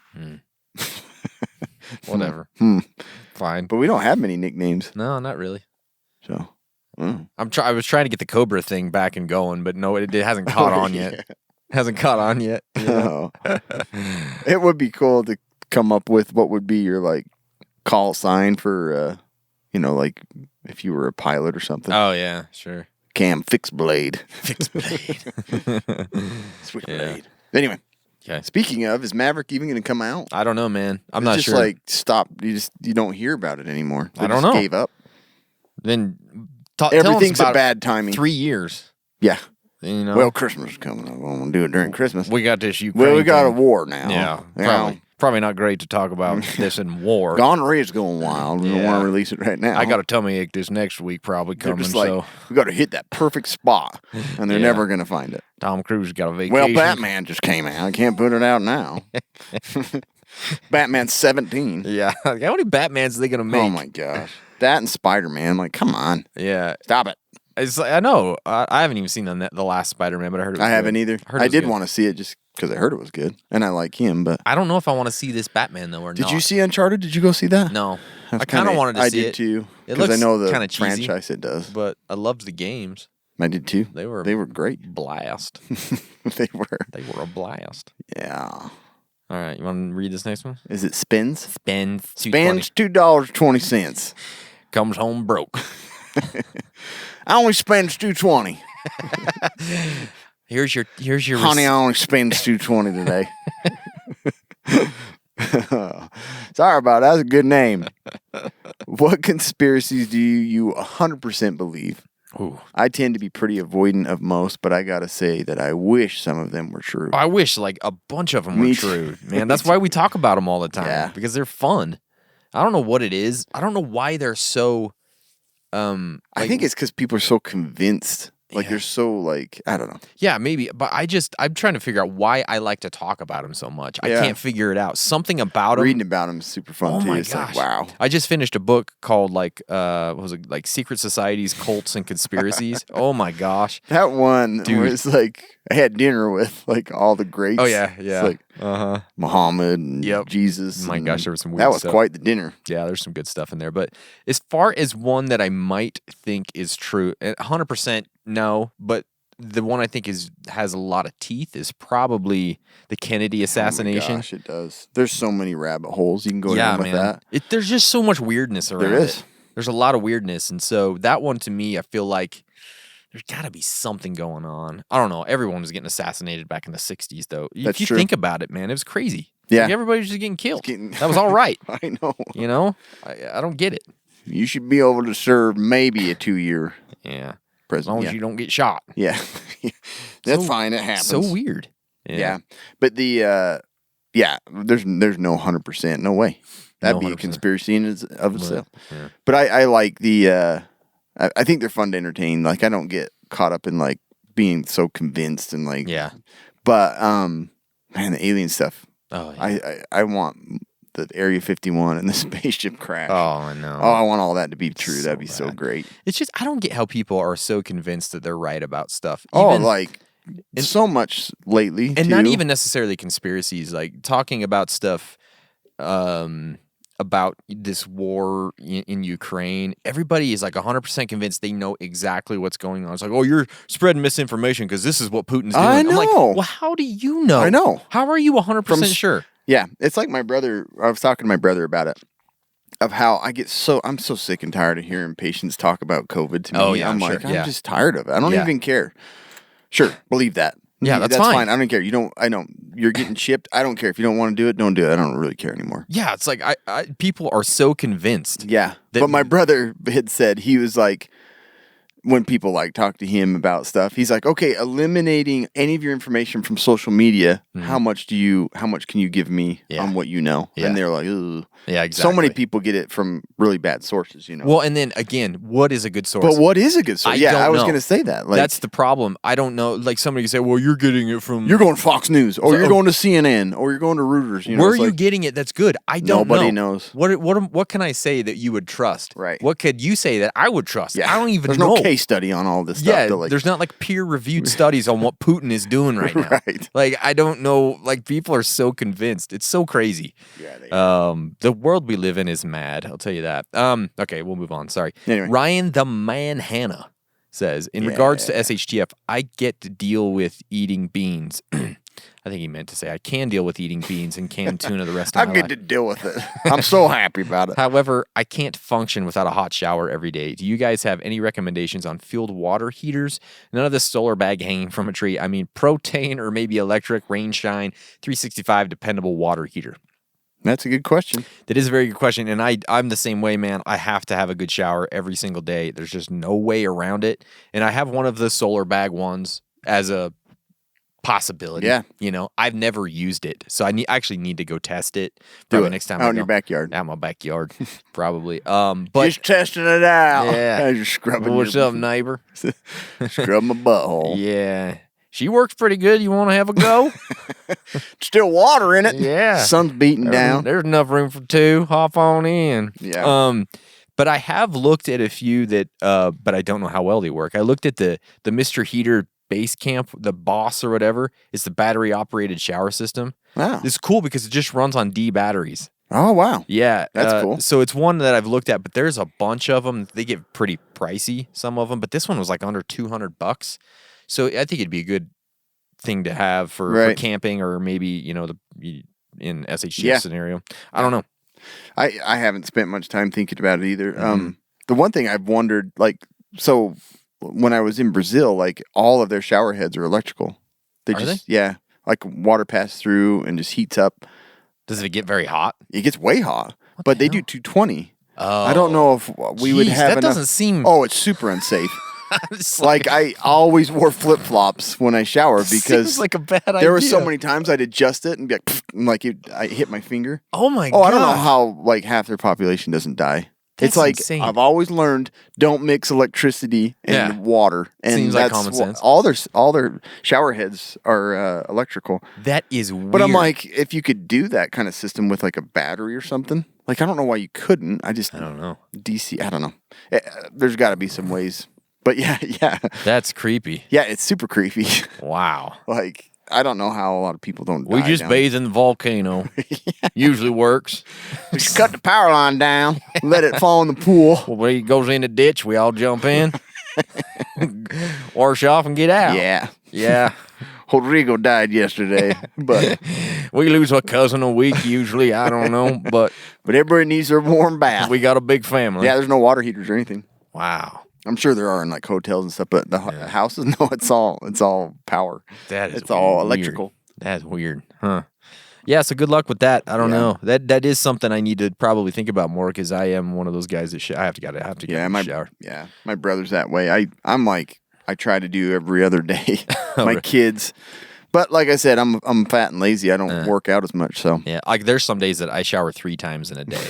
[SPEAKER 4] Whatever. Fine.
[SPEAKER 5] But we don't have many nicknames.
[SPEAKER 4] No, not really.
[SPEAKER 5] So.
[SPEAKER 4] I was trying to get the Cobra thing back and going, but no, it hasn't caught on yet. Hasn't caught on yet.
[SPEAKER 5] No. It would be cool to come up with what would be your like call sign for like if you were a pilot or something.
[SPEAKER 4] Oh yeah, sure.
[SPEAKER 5] Cam Fixblade.
[SPEAKER 4] Fixblade.
[SPEAKER 5] Switchblade. Anyway.
[SPEAKER 4] Okay.
[SPEAKER 5] Speaking of, is Maverick even going to come out?
[SPEAKER 4] I don't know, man. I'm not
[SPEAKER 5] just
[SPEAKER 4] sure.
[SPEAKER 5] Like stop. You don't hear about it anymore. They
[SPEAKER 4] I don't
[SPEAKER 5] just
[SPEAKER 4] know.
[SPEAKER 5] Gave up.
[SPEAKER 4] Then
[SPEAKER 5] everything's a bad timing.
[SPEAKER 4] 3 years.
[SPEAKER 5] Yeah.
[SPEAKER 4] You know?
[SPEAKER 5] Well, Christmas is coming up. I'm going to do it during Christmas.
[SPEAKER 4] We got this Ukraine.
[SPEAKER 5] Well, we got
[SPEAKER 4] thing.
[SPEAKER 5] a war now.
[SPEAKER 4] Yeah. Probably not great to talk about this in war.
[SPEAKER 5] Gonorrhea's going wild. We don't want to release it right now.
[SPEAKER 4] I got a tummy ache this next week probably coming.
[SPEAKER 5] Just like,
[SPEAKER 4] so
[SPEAKER 5] we got to hit that perfect spot, and they're never going to find it.
[SPEAKER 4] Tom Cruise got a vacation.
[SPEAKER 5] Well, Batman just came out. I can't put it out now. Batman's 17.
[SPEAKER 4] Yeah. How many Batmans are they going to make?
[SPEAKER 5] Oh, my gosh. That and Spider-Man. Like, come on.
[SPEAKER 4] Yeah.
[SPEAKER 5] Stop it.
[SPEAKER 4] It's like, I know. I haven't even seen the last Spider-Man, but I heard it was
[SPEAKER 5] I haven't
[SPEAKER 4] good.
[SPEAKER 5] either. I did want to see it just because I heard it was good, and I like him, but
[SPEAKER 4] I don't know if I want to see this Batman, though, or not.
[SPEAKER 5] Did you see Uncharted? Did you go see that?
[SPEAKER 4] No. I kind of wanted to see it.
[SPEAKER 5] I did, too,
[SPEAKER 4] It
[SPEAKER 5] because I
[SPEAKER 4] looks
[SPEAKER 5] know the
[SPEAKER 4] kinda cheesy,
[SPEAKER 5] franchise it does.
[SPEAKER 4] But I loved the games.
[SPEAKER 5] I did, too.
[SPEAKER 4] They were
[SPEAKER 5] great.
[SPEAKER 4] Blast.
[SPEAKER 5] They were.
[SPEAKER 4] They were a blast.
[SPEAKER 5] Yeah.
[SPEAKER 4] All right. You want to read this next one?
[SPEAKER 5] Is it Spins?
[SPEAKER 4] Spends
[SPEAKER 5] $2.20.
[SPEAKER 4] Comes home broke.
[SPEAKER 5] I only spend $2.20.
[SPEAKER 4] Here's your
[SPEAKER 5] honey. I only spend $2.20 today. Sorry about that. That's a good name. What conspiracies do you 100% believe?
[SPEAKER 4] Ooh.
[SPEAKER 5] I tend to be pretty avoidant of most, but I gotta say that I wish some of them were true.
[SPEAKER 4] I wish like a bunch of them were true, man. That's why we talk about them all the time because they're fun. I don't know what it is. I don't know why they're so.
[SPEAKER 5] I think it's because people are so convinced. Like they're so like, I don't know.
[SPEAKER 4] Yeah, maybe. But I'm trying to figure out why I like to talk about him so much. I can't figure it out. Something about him.
[SPEAKER 5] Reading about him is super fun too.
[SPEAKER 4] My
[SPEAKER 5] it's
[SPEAKER 4] gosh.
[SPEAKER 5] like, wow.
[SPEAKER 4] I just finished a book called what was it, like Secret Societies, Cults, and Conspiracies. Oh my gosh.
[SPEAKER 5] That one was like, I had dinner with like all the greats.
[SPEAKER 4] Oh yeah.
[SPEAKER 5] It's like Muhammad and Jesus.
[SPEAKER 4] My gosh, there was some weird
[SPEAKER 5] That was
[SPEAKER 4] stuff.
[SPEAKER 5] quite the dinner.
[SPEAKER 4] Yeah, there's some good stuff in there. But as far as one that I might think is true, 100% no, but the one I think has a lot of teeth is probably the Kennedy assassination.
[SPEAKER 5] Oh my gosh, it does. There's so many rabbit holes you can go down with that.
[SPEAKER 4] There's just so much weirdness around
[SPEAKER 5] There is.
[SPEAKER 4] it. There's a lot of weirdness. And so that one to me, I feel like there's got to be something going on. I don't know. Everyone was getting assassinated back in the 60s, though.
[SPEAKER 5] That's
[SPEAKER 4] if you
[SPEAKER 5] true.
[SPEAKER 4] think about it, man, it was crazy.
[SPEAKER 5] Yeah.
[SPEAKER 4] Like everybody was just getting killed. That was all right.
[SPEAKER 5] I know.
[SPEAKER 4] You know? I don't get it.
[SPEAKER 5] You should be able to serve maybe a 2-year
[SPEAKER 4] Yeah.
[SPEAKER 5] president.
[SPEAKER 4] As long as you don't get shot.
[SPEAKER 5] Yeah. That's fine. It happens.
[SPEAKER 4] So weird.
[SPEAKER 5] Yeah. But there's no 100%. No way. That'd be a
[SPEAKER 4] 100%.
[SPEAKER 5] conspiracy in of itself.
[SPEAKER 4] Yeah.
[SPEAKER 5] But I like the, I think they're fun to entertain. Like, I don't get caught up in, like, being so convinced and, like.
[SPEAKER 4] Yeah.
[SPEAKER 5] But, man, the alien stuff.
[SPEAKER 4] Oh, yeah.
[SPEAKER 5] I want the Area 51 and the spaceship crash.
[SPEAKER 4] Oh, I know.
[SPEAKER 5] Oh, I want all that to be true.
[SPEAKER 4] So
[SPEAKER 5] That'd be so
[SPEAKER 4] bad.
[SPEAKER 5] great.
[SPEAKER 4] It's just, I don't get how people are so convinced that they're right about stuff.
[SPEAKER 5] So much lately.
[SPEAKER 4] And
[SPEAKER 5] too.
[SPEAKER 4] not even necessarily conspiracies, like talking about stuff about this war in Ukraine. Everybody is like 100% convinced they know exactly what's going on. It's like, oh, you're spreading misinformation because this is what Putin's doing.
[SPEAKER 5] I know.
[SPEAKER 4] I'm like, well, how do you know?
[SPEAKER 5] I know.
[SPEAKER 4] How are you 100% sure?
[SPEAKER 5] Yeah, it's like my brother. I was talking to my brother about it, of how I'm so sick and tired of hearing patients talk about COVID to me.
[SPEAKER 4] Oh, yeah,
[SPEAKER 5] I'm
[SPEAKER 4] sure,
[SPEAKER 5] like, I'm
[SPEAKER 4] yeah.
[SPEAKER 5] just tired of it. I don't even care. Sure, believe that.
[SPEAKER 4] Yeah, that's
[SPEAKER 5] fine. I don't care. I know you're getting shipped. I don't care if you don't want to do it. Don't do it. I don't really care anymore.
[SPEAKER 4] Yeah, it's like people are so convinced.
[SPEAKER 5] Yeah, but my brother had said he was like, when people like talk to him about stuff, he's like, okay, eliminating any of your information from social media, how much can you give me on what you know?
[SPEAKER 4] Yeah.
[SPEAKER 5] And they're like, ugh.
[SPEAKER 4] Yeah, exactly.
[SPEAKER 5] So many people get it from really bad sources, you know.
[SPEAKER 4] Well, and then again, what is a good source?
[SPEAKER 5] But what is a good source? I was going to say that. Like,
[SPEAKER 4] that's the problem. I don't know. Like somebody can say, well, you're getting it from...
[SPEAKER 5] You're going to Fox News, or you're going to CNN, or you're going to Reuters. You know,
[SPEAKER 4] where are you getting it that's good? I don't know.
[SPEAKER 5] Nobody knows.
[SPEAKER 4] What can I say that you would trust?
[SPEAKER 5] Right.
[SPEAKER 4] What could you say that I would trust?
[SPEAKER 5] Yeah.
[SPEAKER 4] I don't even
[SPEAKER 5] There's
[SPEAKER 4] know.
[SPEAKER 5] There's no case study on all this stuff.
[SPEAKER 4] Yeah, there's not like peer-reviewed studies on what Putin is doing right now.
[SPEAKER 5] Right.
[SPEAKER 4] Like, I don't know. Like, people are so convinced. It's so crazy.
[SPEAKER 5] Yeah, they are.
[SPEAKER 4] The world we live in is mad. I'll tell you that. Okay, we'll move on. Sorry.
[SPEAKER 5] Anyway.
[SPEAKER 4] Ryan the Man Hannah says, in regards to SHTF, I get to deal with eating beans. I think he meant to say I can deal with eating beans and canned tuna the rest of my life.
[SPEAKER 5] I get to deal with it. I'm so happy about it.
[SPEAKER 4] However, I can't function without a hot shower every day. Do you guys have any recommendations on fueled water heaters? None of this solar bag hanging from a tree. I mean, propane or maybe electric, rain shine, 365 dependable water heater.
[SPEAKER 5] That's a good question.
[SPEAKER 4] That is a very good question, and I'm the same way, man. I have to have a good shower every single day. There's just no way around it. And I have one of the solar bag ones as a possibility.
[SPEAKER 5] Yeah.
[SPEAKER 4] You know, I've never used it, so I actually need to go test it. Probably next time
[SPEAKER 5] out
[SPEAKER 4] I
[SPEAKER 5] in
[SPEAKER 4] go.
[SPEAKER 5] your backyard.
[SPEAKER 4] Out my backyard, probably. But
[SPEAKER 5] just testing it out.
[SPEAKER 4] Yeah.
[SPEAKER 5] You're scrubbing.
[SPEAKER 4] What's up, neighbor?
[SPEAKER 5] Scrub my butthole.
[SPEAKER 4] Yeah. She works pretty good. You want to have a go?
[SPEAKER 5] Still water in it.
[SPEAKER 4] Yeah.
[SPEAKER 5] Sun's beating down.
[SPEAKER 4] There's enough room for two. Hop on in.
[SPEAKER 5] Yeah.
[SPEAKER 4] But I have looked at a few that, but I don't know how well they work. I looked at the Mr. Heater Base Camp, the Boss or whatever. It's the battery operated shower system.
[SPEAKER 5] Wow.
[SPEAKER 4] It's cool because it just runs on D batteries.
[SPEAKER 5] Oh, wow.
[SPEAKER 4] Yeah.
[SPEAKER 5] That's cool.
[SPEAKER 4] So it's one that I've looked at, but there's a bunch of them. They get pretty pricey, some of them, but this one was like under $200. So I think it'd be a good thing to have for camping, or maybe, you know, in SHG scenario. I don't know.
[SPEAKER 5] I haven't spent much time thinking about it either. The one thing I've wondered, like, so when I was in Brazil, like all of their shower heads are electrical. Are they? Yeah. Like water passes through and just heats up.
[SPEAKER 4] Does it get very hot?
[SPEAKER 5] It gets way hot, but they do 220. Oh, I don't know if we would have
[SPEAKER 4] that
[SPEAKER 5] enough.
[SPEAKER 4] Doesn't seem...
[SPEAKER 5] Oh, it's super unsafe. Like I always wore flip-flops when I shower because
[SPEAKER 4] seems like a bad idea.
[SPEAKER 5] There were so many times I'd adjust it and be like, I hit my finger.
[SPEAKER 4] Oh my god!
[SPEAKER 5] I don't know how like half their population doesn't die.
[SPEAKER 4] That's
[SPEAKER 5] it's like
[SPEAKER 4] insane.
[SPEAKER 5] I've always learned, don't mix electricity and water. And
[SPEAKER 4] seems like common sense.
[SPEAKER 5] All their shower heads are electrical.
[SPEAKER 4] That is weird.
[SPEAKER 5] But I'm like, if you could do that kind of system with like a battery or something, like I don't know why you couldn't. I don't
[SPEAKER 4] know.
[SPEAKER 5] DC, I don't know. There's got to be some ways. But yeah.
[SPEAKER 4] That's creepy.
[SPEAKER 5] Yeah, it's super creepy.
[SPEAKER 4] Wow.
[SPEAKER 5] Like, I don't know how a lot of people don't die.
[SPEAKER 4] We just bathe in the volcano. Usually works.
[SPEAKER 5] Just cut the power line down, let it fall in the pool.
[SPEAKER 4] Well, when it goes in the ditch, we all jump in, wash off, and get out.
[SPEAKER 5] Yeah.
[SPEAKER 4] Yeah.
[SPEAKER 5] Rodrigo died yesterday, but
[SPEAKER 4] we lose a cousin a week usually. I don't know, but
[SPEAKER 5] everybody needs their warm bath.
[SPEAKER 4] We got a big family.
[SPEAKER 5] Yeah, there's no water heaters or anything.
[SPEAKER 4] Wow.
[SPEAKER 5] I'm sure there are in like hotels and stuff, but the houses, no, it's all power.
[SPEAKER 4] It's
[SPEAKER 5] all electrical.
[SPEAKER 4] That's weird, huh? Yeah, so good luck with that. I don't know. That is something I need to probably think about more because I am one of those guys that I have to get a shower.
[SPEAKER 5] Yeah, my brother's that way. I'm like I try to do every other day. My kids. But like I said, I'm fat and lazy. I don't work out as much. So
[SPEAKER 4] yeah, like there's some days that I shower 3 times in a day.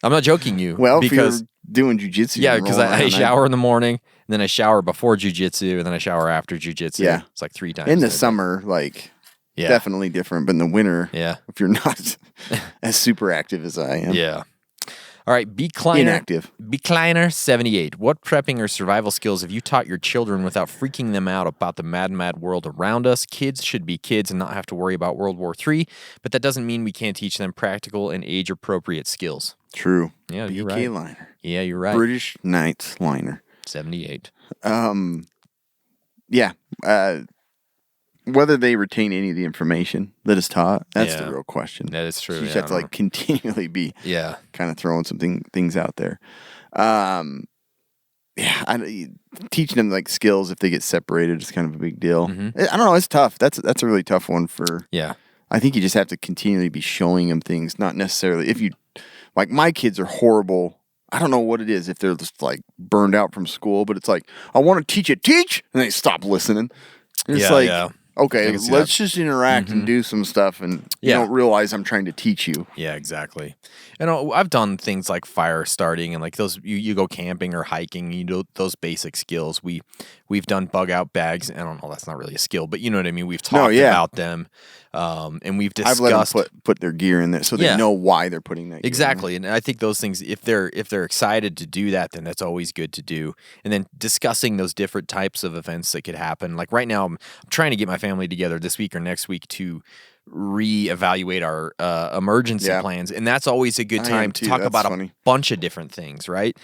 [SPEAKER 4] I'm not joking you.
[SPEAKER 5] Well,
[SPEAKER 4] because
[SPEAKER 5] if you're doing jujitsu.
[SPEAKER 4] Yeah, because I shower in the morning, and then I shower before jujitsu, and then I shower after jujitsu.
[SPEAKER 5] Yeah,
[SPEAKER 4] it's like 3 times
[SPEAKER 5] in the summer. Like definitely different, but in the winter, if you're not as super active as I am, All right, inactive.
[SPEAKER 4] Becliner 78. What prepping or survival skills have you taught your children without freaking them out about the mad world around us? Kids should be kids and not have to worry about World War III, but that doesn't mean we can't teach them practical and age-appropriate skills.
[SPEAKER 5] True.
[SPEAKER 4] Yeah, you're
[SPEAKER 5] BK
[SPEAKER 4] right.
[SPEAKER 5] liner.
[SPEAKER 4] Yeah, you're right.
[SPEAKER 5] British Knights liner.
[SPEAKER 4] 78.
[SPEAKER 5] Yeah. Whether they retain any of the information that is taught, that's the real question.
[SPEAKER 4] That is true.
[SPEAKER 5] So you just have to like continually be kind of throwing some things out there. teaching them like skills if they get separated is kind of a big deal. I don't know. It's tough. That's a really tough one for.
[SPEAKER 4] Yeah.
[SPEAKER 5] I think you just have to continually be showing them things, not necessarily if you like. My kids are horrible. I don't know what it is if they're just like burned out from school, but it's like I want to teach, and they stop listening. And it's okay, let's just interact and do some stuff, and you don't realize I'm trying to teach you.
[SPEAKER 4] Yeah, exactly. And I've done things like fire starting and like those. You go camping or hiking. You know those basic skills. We've done bug out bags. I don't know. That's not really a skill, but you know what I mean. We've talked about them, and we've discussed.
[SPEAKER 5] I've let them put their gear in there so they know why they're putting that.
[SPEAKER 4] Exactly, and I think those things, if they're excited to do that, then that's always good to do. And then discussing those different types of events that could happen. Like right now, I'm trying to get my family together this week or next week to reevaluate our emergency plans, and that's always a good time to talk about a bunch of different things, right?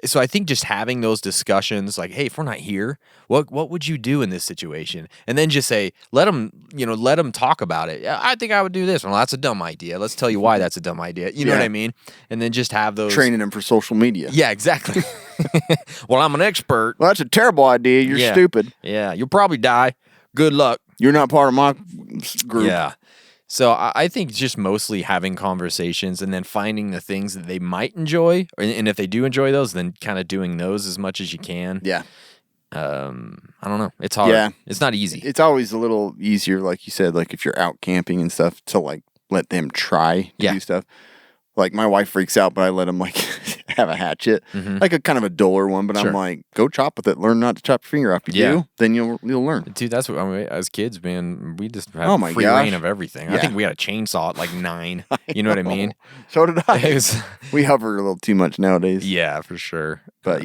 [SPEAKER 4] So I think just having those discussions, like, hey, if we're not here, what would you do in this situation? And then just say, let them talk about it. Yeah, I think I would do this. Well, that's a dumb idea. Let's tell you why that's a dumb idea. You know what I mean? And then just have those
[SPEAKER 5] training them for social media.
[SPEAKER 4] Yeah, exactly. Well, I'm an expert.
[SPEAKER 5] Well, that's a terrible idea. You're stupid.
[SPEAKER 4] Yeah, you'll probably die. Good luck.
[SPEAKER 5] You're not part of my group.
[SPEAKER 4] Yeah. So I think just mostly having conversations and then finding the things that they might enjoy. And if they do enjoy those, then kind of doing those as much as you can.
[SPEAKER 5] Yeah.
[SPEAKER 4] I don't know. It's hard. Yeah. It's not easy.
[SPEAKER 5] It's always a little easier, like you said, like if you're out camping and stuff, to like let them try to do stuff. Like my wife freaks out, but I let them like have a hatchet, like a kind of a duller one. But I'm like, go chop with it. Learn not to chop your finger off. You do, then you'll learn.
[SPEAKER 4] Dude, that's what as kids, man. We just had free reign of everything. I think we had a chainsaw at like 9. You know what I mean?
[SPEAKER 5] So did I. We hover a little too much nowadays.
[SPEAKER 4] Yeah, for sure.
[SPEAKER 5] But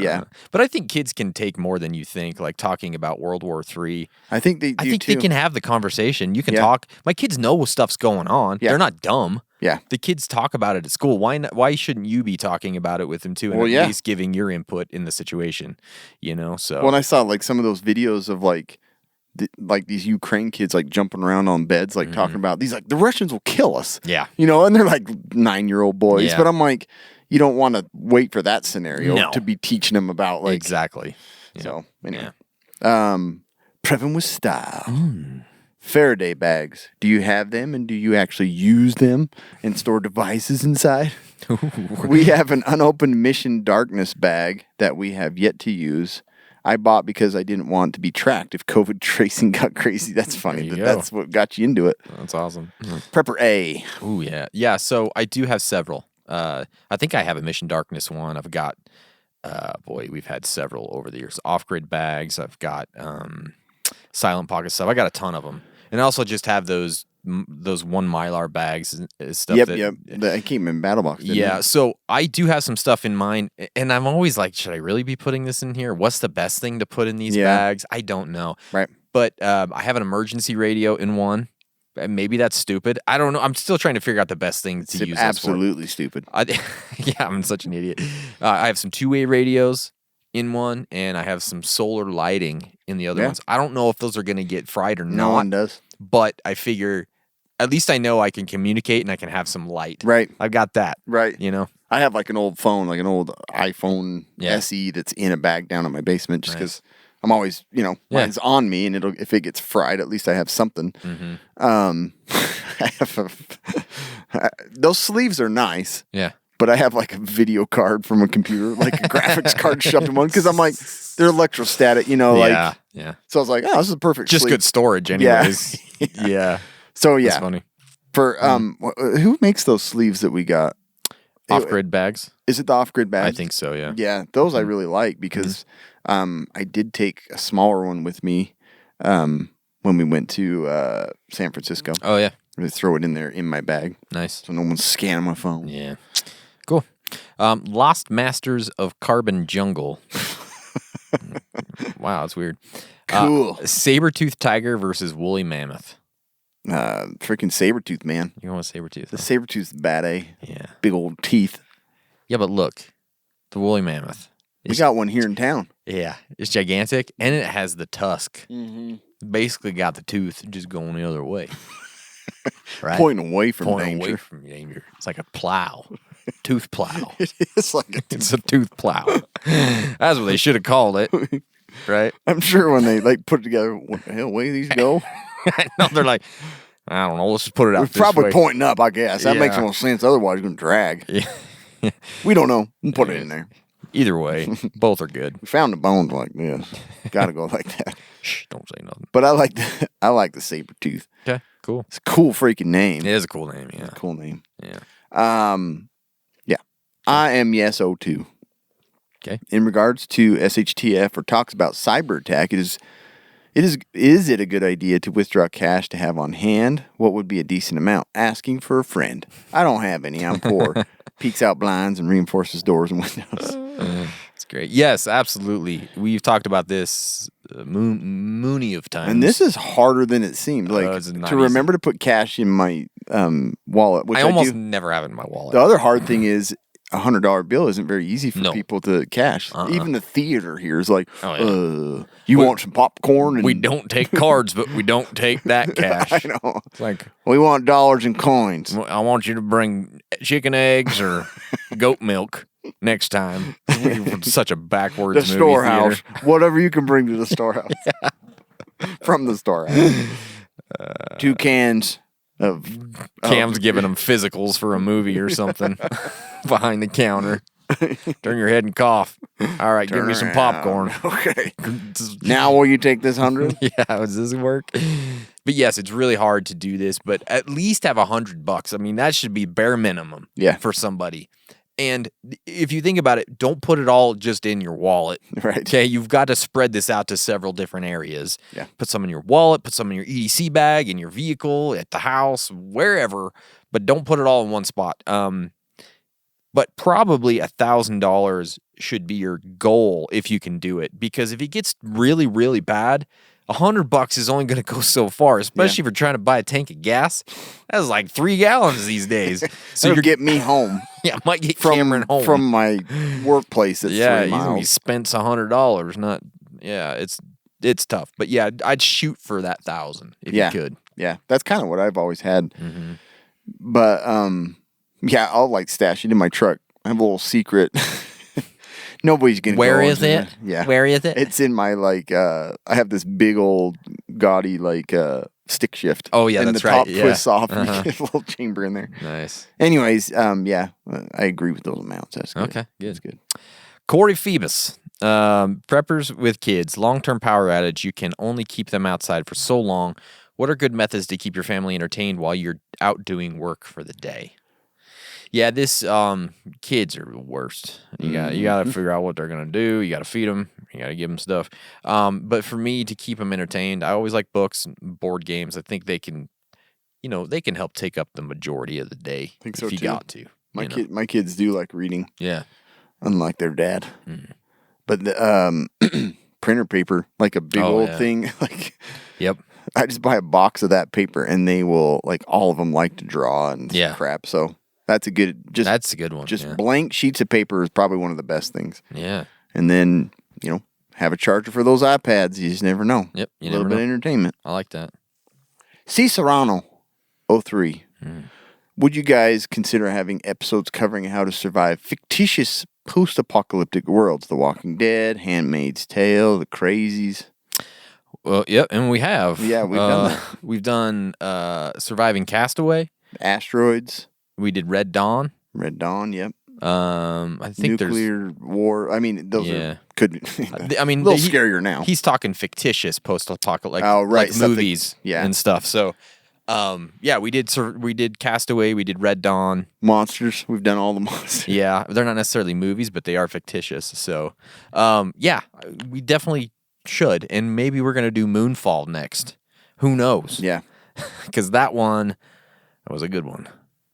[SPEAKER 4] but I think kids can take more than you think. Like talking about World War III.
[SPEAKER 5] I think they do
[SPEAKER 4] I think they can have the conversation. You can talk. My kids know stuff's going on. They're not dumb.
[SPEAKER 5] Yeah.
[SPEAKER 4] The kids talk about it at school. Why shouldn't you be talking about it with them too, and at least giving your input in the situation? You know, so
[SPEAKER 5] when I saw like some of those videos of like these Ukraine kids like jumping around on beds, like talking about these, like the Russians will kill us.
[SPEAKER 4] Yeah.
[SPEAKER 5] You know, and they're like 9-year-old boys. Yeah. But I'm like, you don't want to wait for that scenario to be teaching them about like
[SPEAKER 4] exactly.
[SPEAKER 5] Yeah. So anyway. Prepping with style. Faraday bags. Do you have them, and do you actually use them and store devices inside? We have an unopened Mission Darkness bag that we have yet to use. I bought because I didn't want to be tracked if COVID tracing got crazy. That's funny. That's what got you into it.
[SPEAKER 4] That's awesome.
[SPEAKER 5] Prepper A.
[SPEAKER 4] Oh, yeah. Yeah, so I do have several. I think I have a Mission Darkness one. I've got, we've had several over the years. Off-grid bags. I've got Silent Pocket stuff. I got a ton of them. And I also just have those 1 Mylar bags and stuff.
[SPEAKER 5] Yep. That came in Battle Box.
[SPEAKER 4] Yeah, so I do have some stuff in mind, and I'm always like, should I really be putting this in here? What's the best thing to put in these bags? I don't know.
[SPEAKER 5] Right.
[SPEAKER 4] But I have an emergency radio in one. Maybe that's stupid. I don't know. I'm still trying to figure out the best thing to use.
[SPEAKER 5] Absolutely stupid.
[SPEAKER 4] I'm such an idiot. I have some 2-way radios in one, and I have some solar lighting in the other ones. I don't know if those are going to get fried or not.
[SPEAKER 5] No one does.
[SPEAKER 4] But I figure at least I know I can communicate and I can have some light.
[SPEAKER 5] Right.
[SPEAKER 4] I've got that.
[SPEAKER 5] Right.
[SPEAKER 4] You know?
[SPEAKER 5] I have like an old phone, like an old iPhone SE that's in a bag down in my basement just because I'm always, mine's on me, and if it gets fried, at least I have something. I have those sleeves are nice.
[SPEAKER 4] Yeah.
[SPEAKER 5] But I have like a video card from a computer, like a graphics card shoved in one, because I'm like, they're electrostatic,
[SPEAKER 4] Yeah.
[SPEAKER 5] So I was like, oh, this is a perfect
[SPEAKER 4] Just
[SPEAKER 5] sleeve.
[SPEAKER 4] Good storage anyways. Yeah.
[SPEAKER 5] So
[SPEAKER 4] That's funny.
[SPEAKER 5] For who makes those sleeves that we got?
[SPEAKER 4] Off-grid bags?
[SPEAKER 5] Is it the off-grid bags?
[SPEAKER 4] I think so, yeah.
[SPEAKER 5] Yeah, those I really like because I did take a smaller one with me when we went to San Francisco.
[SPEAKER 4] Oh, yeah.
[SPEAKER 5] Really throw it in there in my bag.
[SPEAKER 4] Nice.
[SPEAKER 5] So no one's scanning my phone.
[SPEAKER 4] Yeah. Cool. Lost Masters of Carbon Jungle. Wow, that's weird.
[SPEAKER 5] Cool.
[SPEAKER 4] Saber-Tooth Tiger versus Woolly Mammoth.
[SPEAKER 5] Freaking Saber-Tooth, man.
[SPEAKER 4] You want a Saber-Tooth?
[SPEAKER 5] The Saber-Tooth's bad, eh?
[SPEAKER 4] Yeah.
[SPEAKER 5] Big old teeth.
[SPEAKER 4] Yeah, but look. The Woolly Mammoth.
[SPEAKER 5] We got one here in town.
[SPEAKER 4] Yeah. It's gigantic, and it has the tusk.
[SPEAKER 5] Mm-hmm.
[SPEAKER 4] Basically got the tooth just going the other way. Right?
[SPEAKER 5] Pointing away from
[SPEAKER 4] Pointing
[SPEAKER 5] danger.
[SPEAKER 4] away from danger. It's like a plow. Tooth plow.
[SPEAKER 5] It is like
[SPEAKER 4] It's a tooth plow. That's what they should have called it, right?
[SPEAKER 5] I'm sure when they like put it together, what the hell, way these go?
[SPEAKER 4] No, they're like, I don't know. Let's just put it out.
[SPEAKER 5] It's probably
[SPEAKER 4] way.
[SPEAKER 5] pointing up, I guess. That makes
[SPEAKER 4] Yeah.
[SPEAKER 5] no sense. Otherwise, you're going to drag.
[SPEAKER 4] Yeah.
[SPEAKER 5] We don't know. We'll put it in there.
[SPEAKER 4] Either way, both are good.
[SPEAKER 5] We found the bones like this. Got to go like that.
[SPEAKER 4] Shh, don't say nothing.
[SPEAKER 5] But I like the Saber-Tooth.
[SPEAKER 4] Okay, cool.
[SPEAKER 5] It's a cool freaking name.
[SPEAKER 4] It is a cool name, yeah.
[SPEAKER 5] Cool name.
[SPEAKER 4] Yeah.
[SPEAKER 5] Yeah. I am yes O2.
[SPEAKER 4] Okay.
[SPEAKER 5] In regards to SHTF or talks about cyber attack, is it a good idea to withdraw cash to have on hand? What would be a decent amount? Asking for a friend. I don't have any. I'm poor. Peeks out blinds and reinforces doors and windows.
[SPEAKER 4] It's great. Yes, absolutely. We've talked about this moony of times.
[SPEAKER 5] And this is harder than it seems. Like
[SPEAKER 4] it's not
[SPEAKER 5] to remember to put cash in my wallet, which
[SPEAKER 4] I
[SPEAKER 5] I
[SPEAKER 4] almost
[SPEAKER 5] do.
[SPEAKER 4] never have it in my wallet.
[SPEAKER 5] The other hard thing is $100 bill isn't very easy for
[SPEAKER 4] No.
[SPEAKER 5] people to cash. Even the theater here is like, you want some popcorn? And
[SPEAKER 4] We don't take cards, but we don't take that cash.
[SPEAKER 5] I know.
[SPEAKER 4] It's like,
[SPEAKER 5] We want dollars and coins.
[SPEAKER 4] I want you to bring chicken eggs or goat milk next time. We're such a backwards
[SPEAKER 5] The
[SPEAKER 4] movie
[SPEAKER 5] storehouse.
[SPEAKER 4] theater.
[SPEAKER 5] Whatever you can bring to the storehouse. From the storehouse. 2 cans of
[SPEAKER 4] Cam's giving them physicals for a movie or something behind the counter. Turn your head and cough. All right, give me some popcorn.
[SPEAKER 5] Okay. Now will you take this 100?
[SPEAKER 4] Yeah, does this work? But yes, it's really hard to do this, but at least have $100. I mean, that should be bare minimum for somebody. And if you think about it, don't put it all just in your wallet.
[SPEAKER 5] Right.
[SPEAKER 4] Okay, you've got to spread this out to several different areas.
[SPEAKER 5] Yeah.
[SPEAKER 4] Put some in your wallet, put some in your EDC bag, in your vehicle, at the house, wherever, but don't put it all in one spot. But probably $1,000 should be your goal if you can do it. Because if it gets really, really bad, $100 is only going to go so far, especially if you're trying to buy a tank of gas. That's like 3 gallons these days.
[SPEAKER 5] So you get me home.
[SPEAKER 4] Yeah, might get Cameron home
[SPEAKER 5] from my workplace. That's 3
[SPEAKER 4] he's
[SPEAKER 5] miles.
[SPEAKER 4] gonna be spent $100. Not it's tough. But yeah, I'd shoot for that 1,000 if you could.
[SPEAKER 5] Yeah, that's kind of what I've always had. But yeah, I'll like stash it in my truck. I have a little secret. Nobody's gonna.
[SPEAKER 4] Where
[SPEAKER 5] go
[SPEAKER 4] is it?
[SPEAKER 5] Yeah,
[SPEAKER 4] Where is it?
[SPEAKER 5] It's in my like. I have this big old gaudy like stick shift.
[SPEAKER 4] Oh yeah,
[SPEAKER 5] and
[SPEAKER 4] that's
[SPEAKER 5] the
[SPEAKER 4] right.
[SPEAKER 5] top
[SPEAKER 4] Yeah.
[SPEAKER 5] twists off. And you get a little chamber in there.
[SPEAKER 4] Nice.
[SPEAKER 5] Anyways, yeah, I agree with those amounts. That's good.
[SPEAKER 4] Okay, good.
[SPEAKER 5] That's good.
[SPEAKER 4] Corey Phoebus. Preppers with kids. Long-term power outage. You can only keep them outside for so long. What are good methods to keep your family entertained while you're out doing work for the day? Yeah, this kids are the worst. You got to figure out what they're gonna do. You got to feed them. You got to give them stuff. But for me to keep them entertained, I always like books and board games. I think they can, they can help take up the majority of the day.
[SPEAKER 5] I think
[SPEAKER 4] if
[SPEAKER 5] so
[SPEAKER 4] you
[SPEAKER 5] too.
[SPEAKER 4] got to.
[SPEAKER 5] My kids do like reading.
[SPEAKER 4] Yeah.
[SPEAKER 5] Unlike their dad. But the printer paper, like a big old thing, like
[SPEAKER 4] Yep.
[SPEAKER 5] I just buy a box of that paper, and they will like all of them like to draw and crap. So that's a good.
[SPEAKER 4] That's a good one.
[SPEAKER 5] Just blank sheets of paper is probably one of the best things.
[SPEAKER 4] Yeah.
[SPEAKER 5] And then have a charger for those iPads. You just never know.
[SPEAKER 4] Yep.
[SPEAKER 5] A little bit of entertainment.
[SPEAKER 4] I like that.
[SPEAKER 5] C. Serrano, 03. Would you guys consider having episodes covering how to survive fictitious post-apocalyptic worlds? The Walking Dead, Handmaid's Tale, The Crazies.
[SPEAKER 4] Well, yep, and we have.
[SPEAKER 5] Yeah, we've done that.
[SPEAKER 4] We've done Surviving Castaway.
[SPEAKER 5] Asteroids.
[SPEAKER 4] We did Red Dawn.
[SPEAKER 5] Red Dawn, yep.
[SPEAKER 4] I think
[SPEAKER 5] Nuclear war. I mean, those are could.
[SPEAKER 4] I mean,
[SPEAKER 5] a little scarier now.
[SPEAKER 4] He's talking fictitious post-apocalyptic,
[SPEAKER 5] right,
[SPEAKER 4] like movies and stuff. So, yeah, we did Castaway. We did Red Dawn.
[SPEAKER 5] Monsters. We've done all the monsters.
[SPEAKER 4] Yeah, they're not necessarily movies, but they are fictitious. So, yeah, we definitely should, and maybe we're gonna do Moonfall next. Who knows?
[SPEAKER 5] Yeah,
[SPEAKER 4] because that was a good one.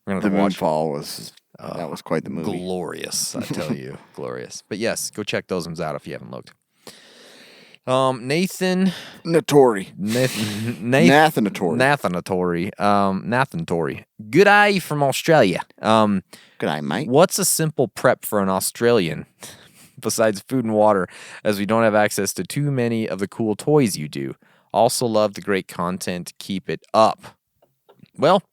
[SPEAKER 4] We're gonna watch.
[SPEAKER 5] Moonfall was that was quite the movie.
[SPEAKER 4] Glorious, I tell you, glorious. But yes, go check those ones out if you haven't looked. Nathan
[SPEAKER 5] Nattori.
[SPEAKER 4] Nathan. Good eye from Australia.
[SPEAKER 5] Good eye, mate.
[SPEAKER 4] What's a simple prep for an Australian besides food and water, as we don't have access to too many of the cool toys you do? Also love the great content. Keep it up. Well,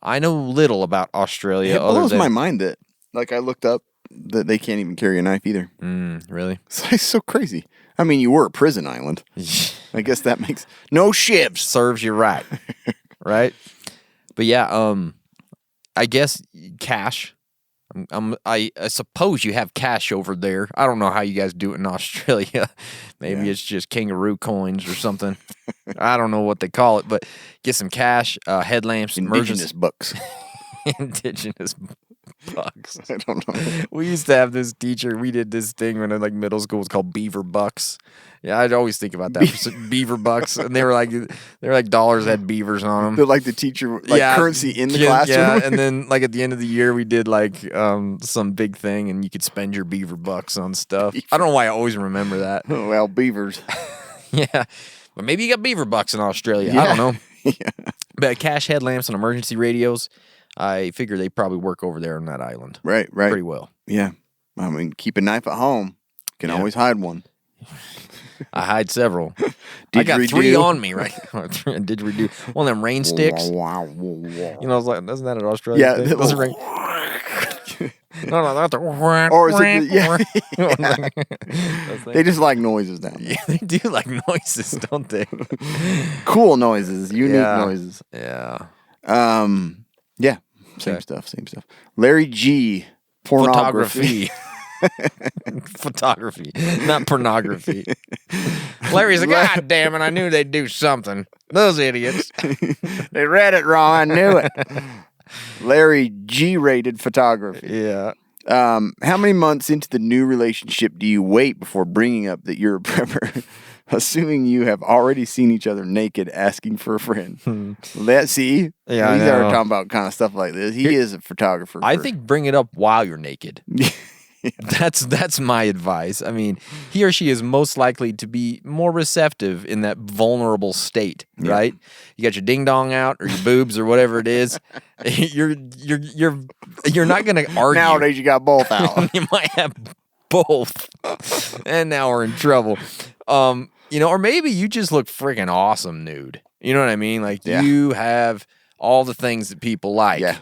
[SPEAKER 4] I know little about Australia.
[SPEAKER 5] It blows my mind that, like, I looked up that they can't even carry a knife either.
[SPEAKER 4] Really?
[SPEAKER 5] It's so crazy. I mean, you were a prison island. I guess that makes no shivs.
[SPEAKER 4] Serves you right. Right? But yeah, I guess cash. I suppose you have cash over there. I don't know how you guys do it in Australia. Maybe it's just kangaroo coins or something. I don't know what they call it, but get some cash, headlamps,
[SPEAKER 5] indigenous bucks.
[SPEAKER 4] Indigenous bucks.
[SPEAKER 5] I don't know.
[SPEAKER 4] We used to have this teacher. We did this thing when in like middle school. It's called beaver bucks. Yeah, I'd always think about that. Beaver bucks, and they were like dollars that had beavers on them.
[SPEAKER 5] They're like the teacher, currency in the classroom.
[SPEAKER 4] Yeah, and then like at the end of the year, we did like some big thing, and you could spend your beaver bucks on stuff. I don't know why I always remember that.
[SPEAKER 5] Oh, well, beavers.
[SPEAKER 4] Yeah, but maybe you got beaver bucks in Australia. Yeah. I don't know.
[SPEAKER 5] Yeah.
[SPEAKER 4] But cash headlamps and emergency radios, I figure they probably work over there on that island.
[SPEAKER 5] Right.
[SPEAKER 4] Pretty well.
[SPEAKER 5] Yeah. I mean, keep a knife at home. You can always hide one.
[SPEAKER 4] I hide several. I got 3 on me, right? Didgeridoo. One of them rain sticks. You know, I was like, isn't that an Australian thing? Those rain. No, that's
[SPEAKER 5] or is it they just like noises down there.
[SPEAKER 4] Yeah, they do like noises, don't they?
[SPEAKER 5] Cool noises, unique noises.
[SPEAKER 4] Yeah.
[SPEAKER 5] Yeah. Same stuff. Larry G. Pornography.
[SPEAKER 4] Photography, not pornography. Larry's like, God damn it, I knew they'd do something. Those idiots.
[SPEAKER 5] They read it wrong, I knew it. Larry G-rated photography.
[SPEAKER 4] Yeah.
[SPEAKER 5] How many months into the new relationship do you wait before bringing up that you're a prepper? Assuming you have already seen each other naked asking for a friend. Let's see.
[SPEAKER 4] Yeah,
[SPEAKER 5] he's already talking about kind of stuff like this. He is a photographer.
[SPEAKER 4] I think bring it up while you're naked. That's my advice. I mean, he or she is most likely to be more receptive in that vulnerable state, right? You got your ding dong out or your boobs or whatever it is. You're not going to argue.
[SPEAKER 5] Nowadays, you got both out.
[SPEAKER 4] You might have both, and now we're in trouble. Or maybe you just look freaking awesome nude. You know what I mean? Like you have all the things that people like.
[SPEAKER 5] Yeah.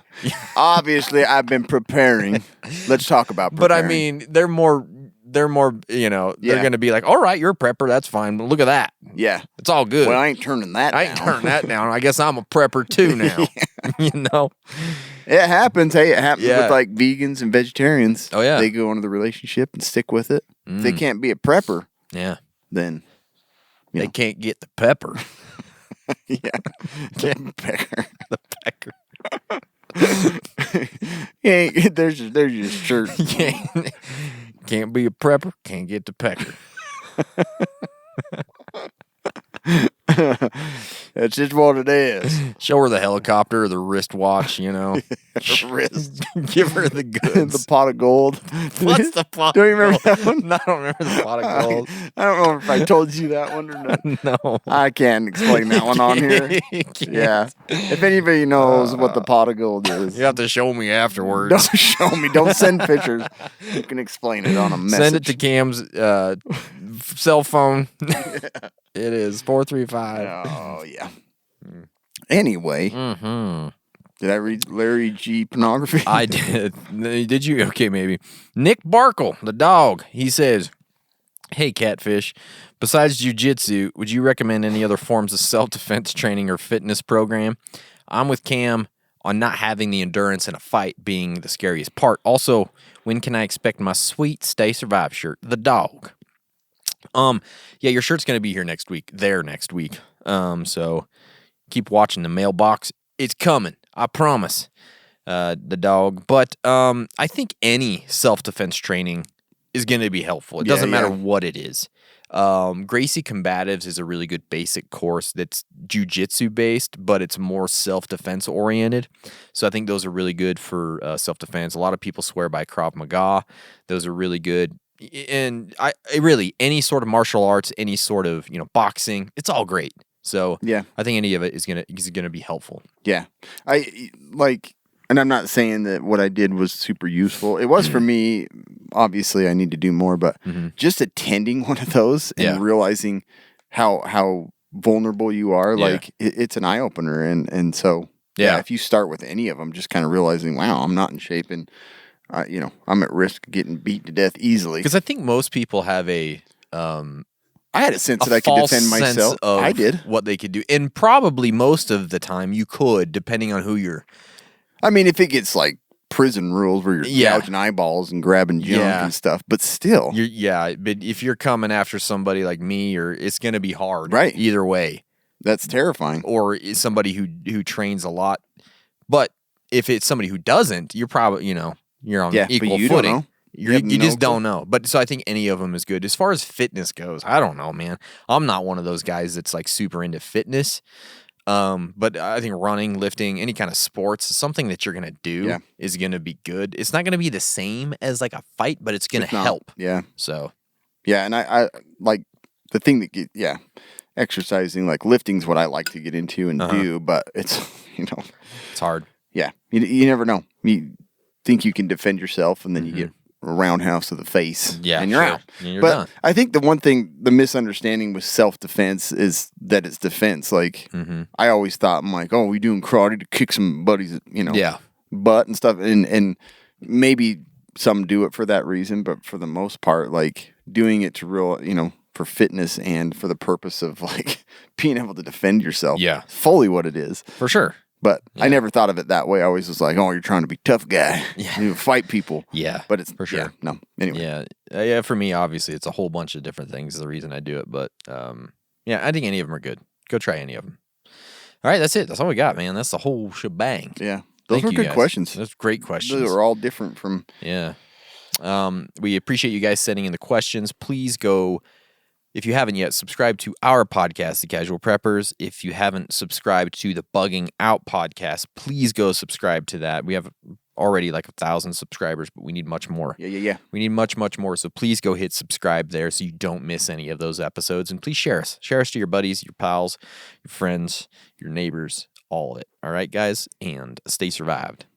[SPEAKER 5] Obviously, I've been preparing. Let's talk about preparing.
[SPEAKER 4] But I mean, they're more, they're going to be like, all right, you're a prepper. That's fine. But look at that.
[SPEAKER 5] Yeah.
[SPEAKER 4] It's all good.
[SPEAKER 5] Well, I ain't turning that down.
[SPEAKER 4] I ain't turning that down. I guess I'm a prepper too now.
[SPEAKER 5] It happens. Hey, it happens with like vegans and vegetarians.
[SPEAKER 4] Oh, yeah.
[SPEAKER 5] They go into the relationship and stick with it. If they can't be a prepper, then
[SPEAKER 4] they can't get the pepper.
[SPEAKER 5] The pecker.
[SPEAKER 4] The pecker.
[SPEAKER 5] There's your shirt.
[SPEAKER 4] Can't be a prepper, can't get the pecker.
[SPEAKER 5] That's just what it is.
[SPEAKER 4] Show her the helicopter or the wristwatch,
[SPEAKER 5] Wrist.
[SPEAKER 4] Give her the goods.
[SPEAKER 5] The pot of gold.
[SPEAKER 4] What's the pot?
[SPEAKER 5] Don't you remember that one?
[SPEAKER 4] No, I don't remember the pot of gold.
[SPEAKER 5] I don't know if I told you that one or not.
[SPEAKER 4] No.
[SPEAKER 5] I can't explain that one on here. Yeah. If anybody knows what the pot of gold is.
[SPEAKER 4] You have to show me afterwards.
[SPEAKER 5] Don't show me. Don't send pictures. You can explain it on a message.
[SPEAKER 4] Send it to Cam's cell phone. It is 435.
[SPEAKER 5] Oh, yeah. Anyway. Did I read Larry G. Pornography?
[SPEAKER 4] I did. Did you? Okay, maybe. Nick Barkle, the dog, he says, hey, Catfish, besides jiu-jitsu, would you recommend any other forms of self-defense training or fitness program? I'm with Cam on not having the endurance in a fight being the scariest part. Also, when can I expect my sweet Stay Survive shirt? The dog. Yeah, your shirt's going to be here next week. So keep watching the mailbox. It's coming. I promise. The dog. But I think any self-defense training is going to be helpful. It doesn't matter what it is. Gracie Combatives is a really good basic course that's jiu-jitsu based, but it's more self-defense oriented. So I think those are really good for self-defense. A lot of people swear by Krav Maga. Those are really good. And I really, any sort of martial arts, any sort of, boxing, it's all great. So I think any of it is gonna be helpful. Yeah.
[SPEAKER 5] And I'm not saying that what I did was super useful. It was for me. Obviously, I need to do more, but just attending one of those and realizing how vulnerable you are, it's an eye opener. And so, if you start with any of them, just kind of realizing, wow, I'm not in shape and I'm at risk of getting beat to death easily.
[SPEAKER 4] Because I think most people have I
[SPEAKER 5] had a sense that I could defend myself. I did.
[SPEAKER 4] What they could do. And probably most of the time you could, depending on who you're.
[SPEAKER 5] I mean, if it gets like prison rules where you're gouging eyeballs and grabbing junk and stuff, but still.
[SPEAKER 4] But if you're coming after somebody like me, it's going to be hard.
[SPEAKER 5] Right.
[SPEAKER 4] Either way.
[SPEAKER 5] That's terrifying.
[SPEAKER 4] Or is somebody who trains a lot. But if it's somebody who doesn't, you're probably, you're on equal footing.
[SPEAKER 5] Don't know.
[SPEAKER 4] You just don't know. But so I think any of them is good. As far as fitness goes, I don't know, man. I'm not one of those guys that's like super into fitness. But I think running, lifting, any kind of sports, something that you're going to do is going to be good. It's not going to be the same as like a fight, but it's going to help.
[SPEAKER 5] Yeah.
[SPEAKER 4] So.
[SPEAKER 5] Yeah, and I like the thing that exercising, like lifting's what I like to get into and do, but it's,
[SPEAKER 4] it's hard.
[SPEAKER 5] Yeah. You never know. You think you can defend yourself and then you get a roundhouse to the face and you're out.
[SPEAKER 4] And you're
[SPEAKER 5] but
[SPEAKER 4] done.
[SPEAKER 5] I think the one thing, the misunderstanding with self-defense is that it's defense. Like, I always thought, I'm like, oh, we doing karate to kick some buddies, butt and stuff. And maybe some do it for that reason, but for the most part, like doing it to for fitness and for the purpose of like being able to defend yourself.
[SPEAKER 4] Yeah.
[SPEAKER 5] Fully what it is.
[SPEAKER 4] For sure.
[SPEAKER 5] But I never thought of it that way. I always was like, oh, you're trying to be a tough guy.
[SPEAKER 4] Yeah.
[SPEAKER 5] You fight people.
[SPEAKER 4] Yeah.
[SPEAKER 5] But it's
[SPEAKER 4] for sure.
[SPEAKER 5] Yeah, no. Anyway.
[SPEAKER 4] Yeah. For me, obviously, it's a whole bunch of different things is the reason I do it. But I think any of them are good. Go try any of them. All right, that's it. That's all we got, man. That's the whole shebang.
[SPEAKER 5] Yeah. Those were good questions.
[SPEAKER 4] Those great questions.
[SPEAKER 5] Those are all different from.
[SPEAKER 4] Yeah. We appreciate you guys sending in the questions. Please go. If you haven't yet, subscribe to our podcast, The Casual Preppers. If you haven't subscribed to the Bugging Out podcast, please go subscribe to that. We have already like 1,000 subscribers, but we need much more.
[SPEAKER 5] Yeah.
[SPEAKER 4] We need much, much more. So please go hit subscribe there so you don't miss any of those episodes. And please share us. Share us to your buddies, your pals, your friends, your neighbors, all of it. All right, guys? And stay survived.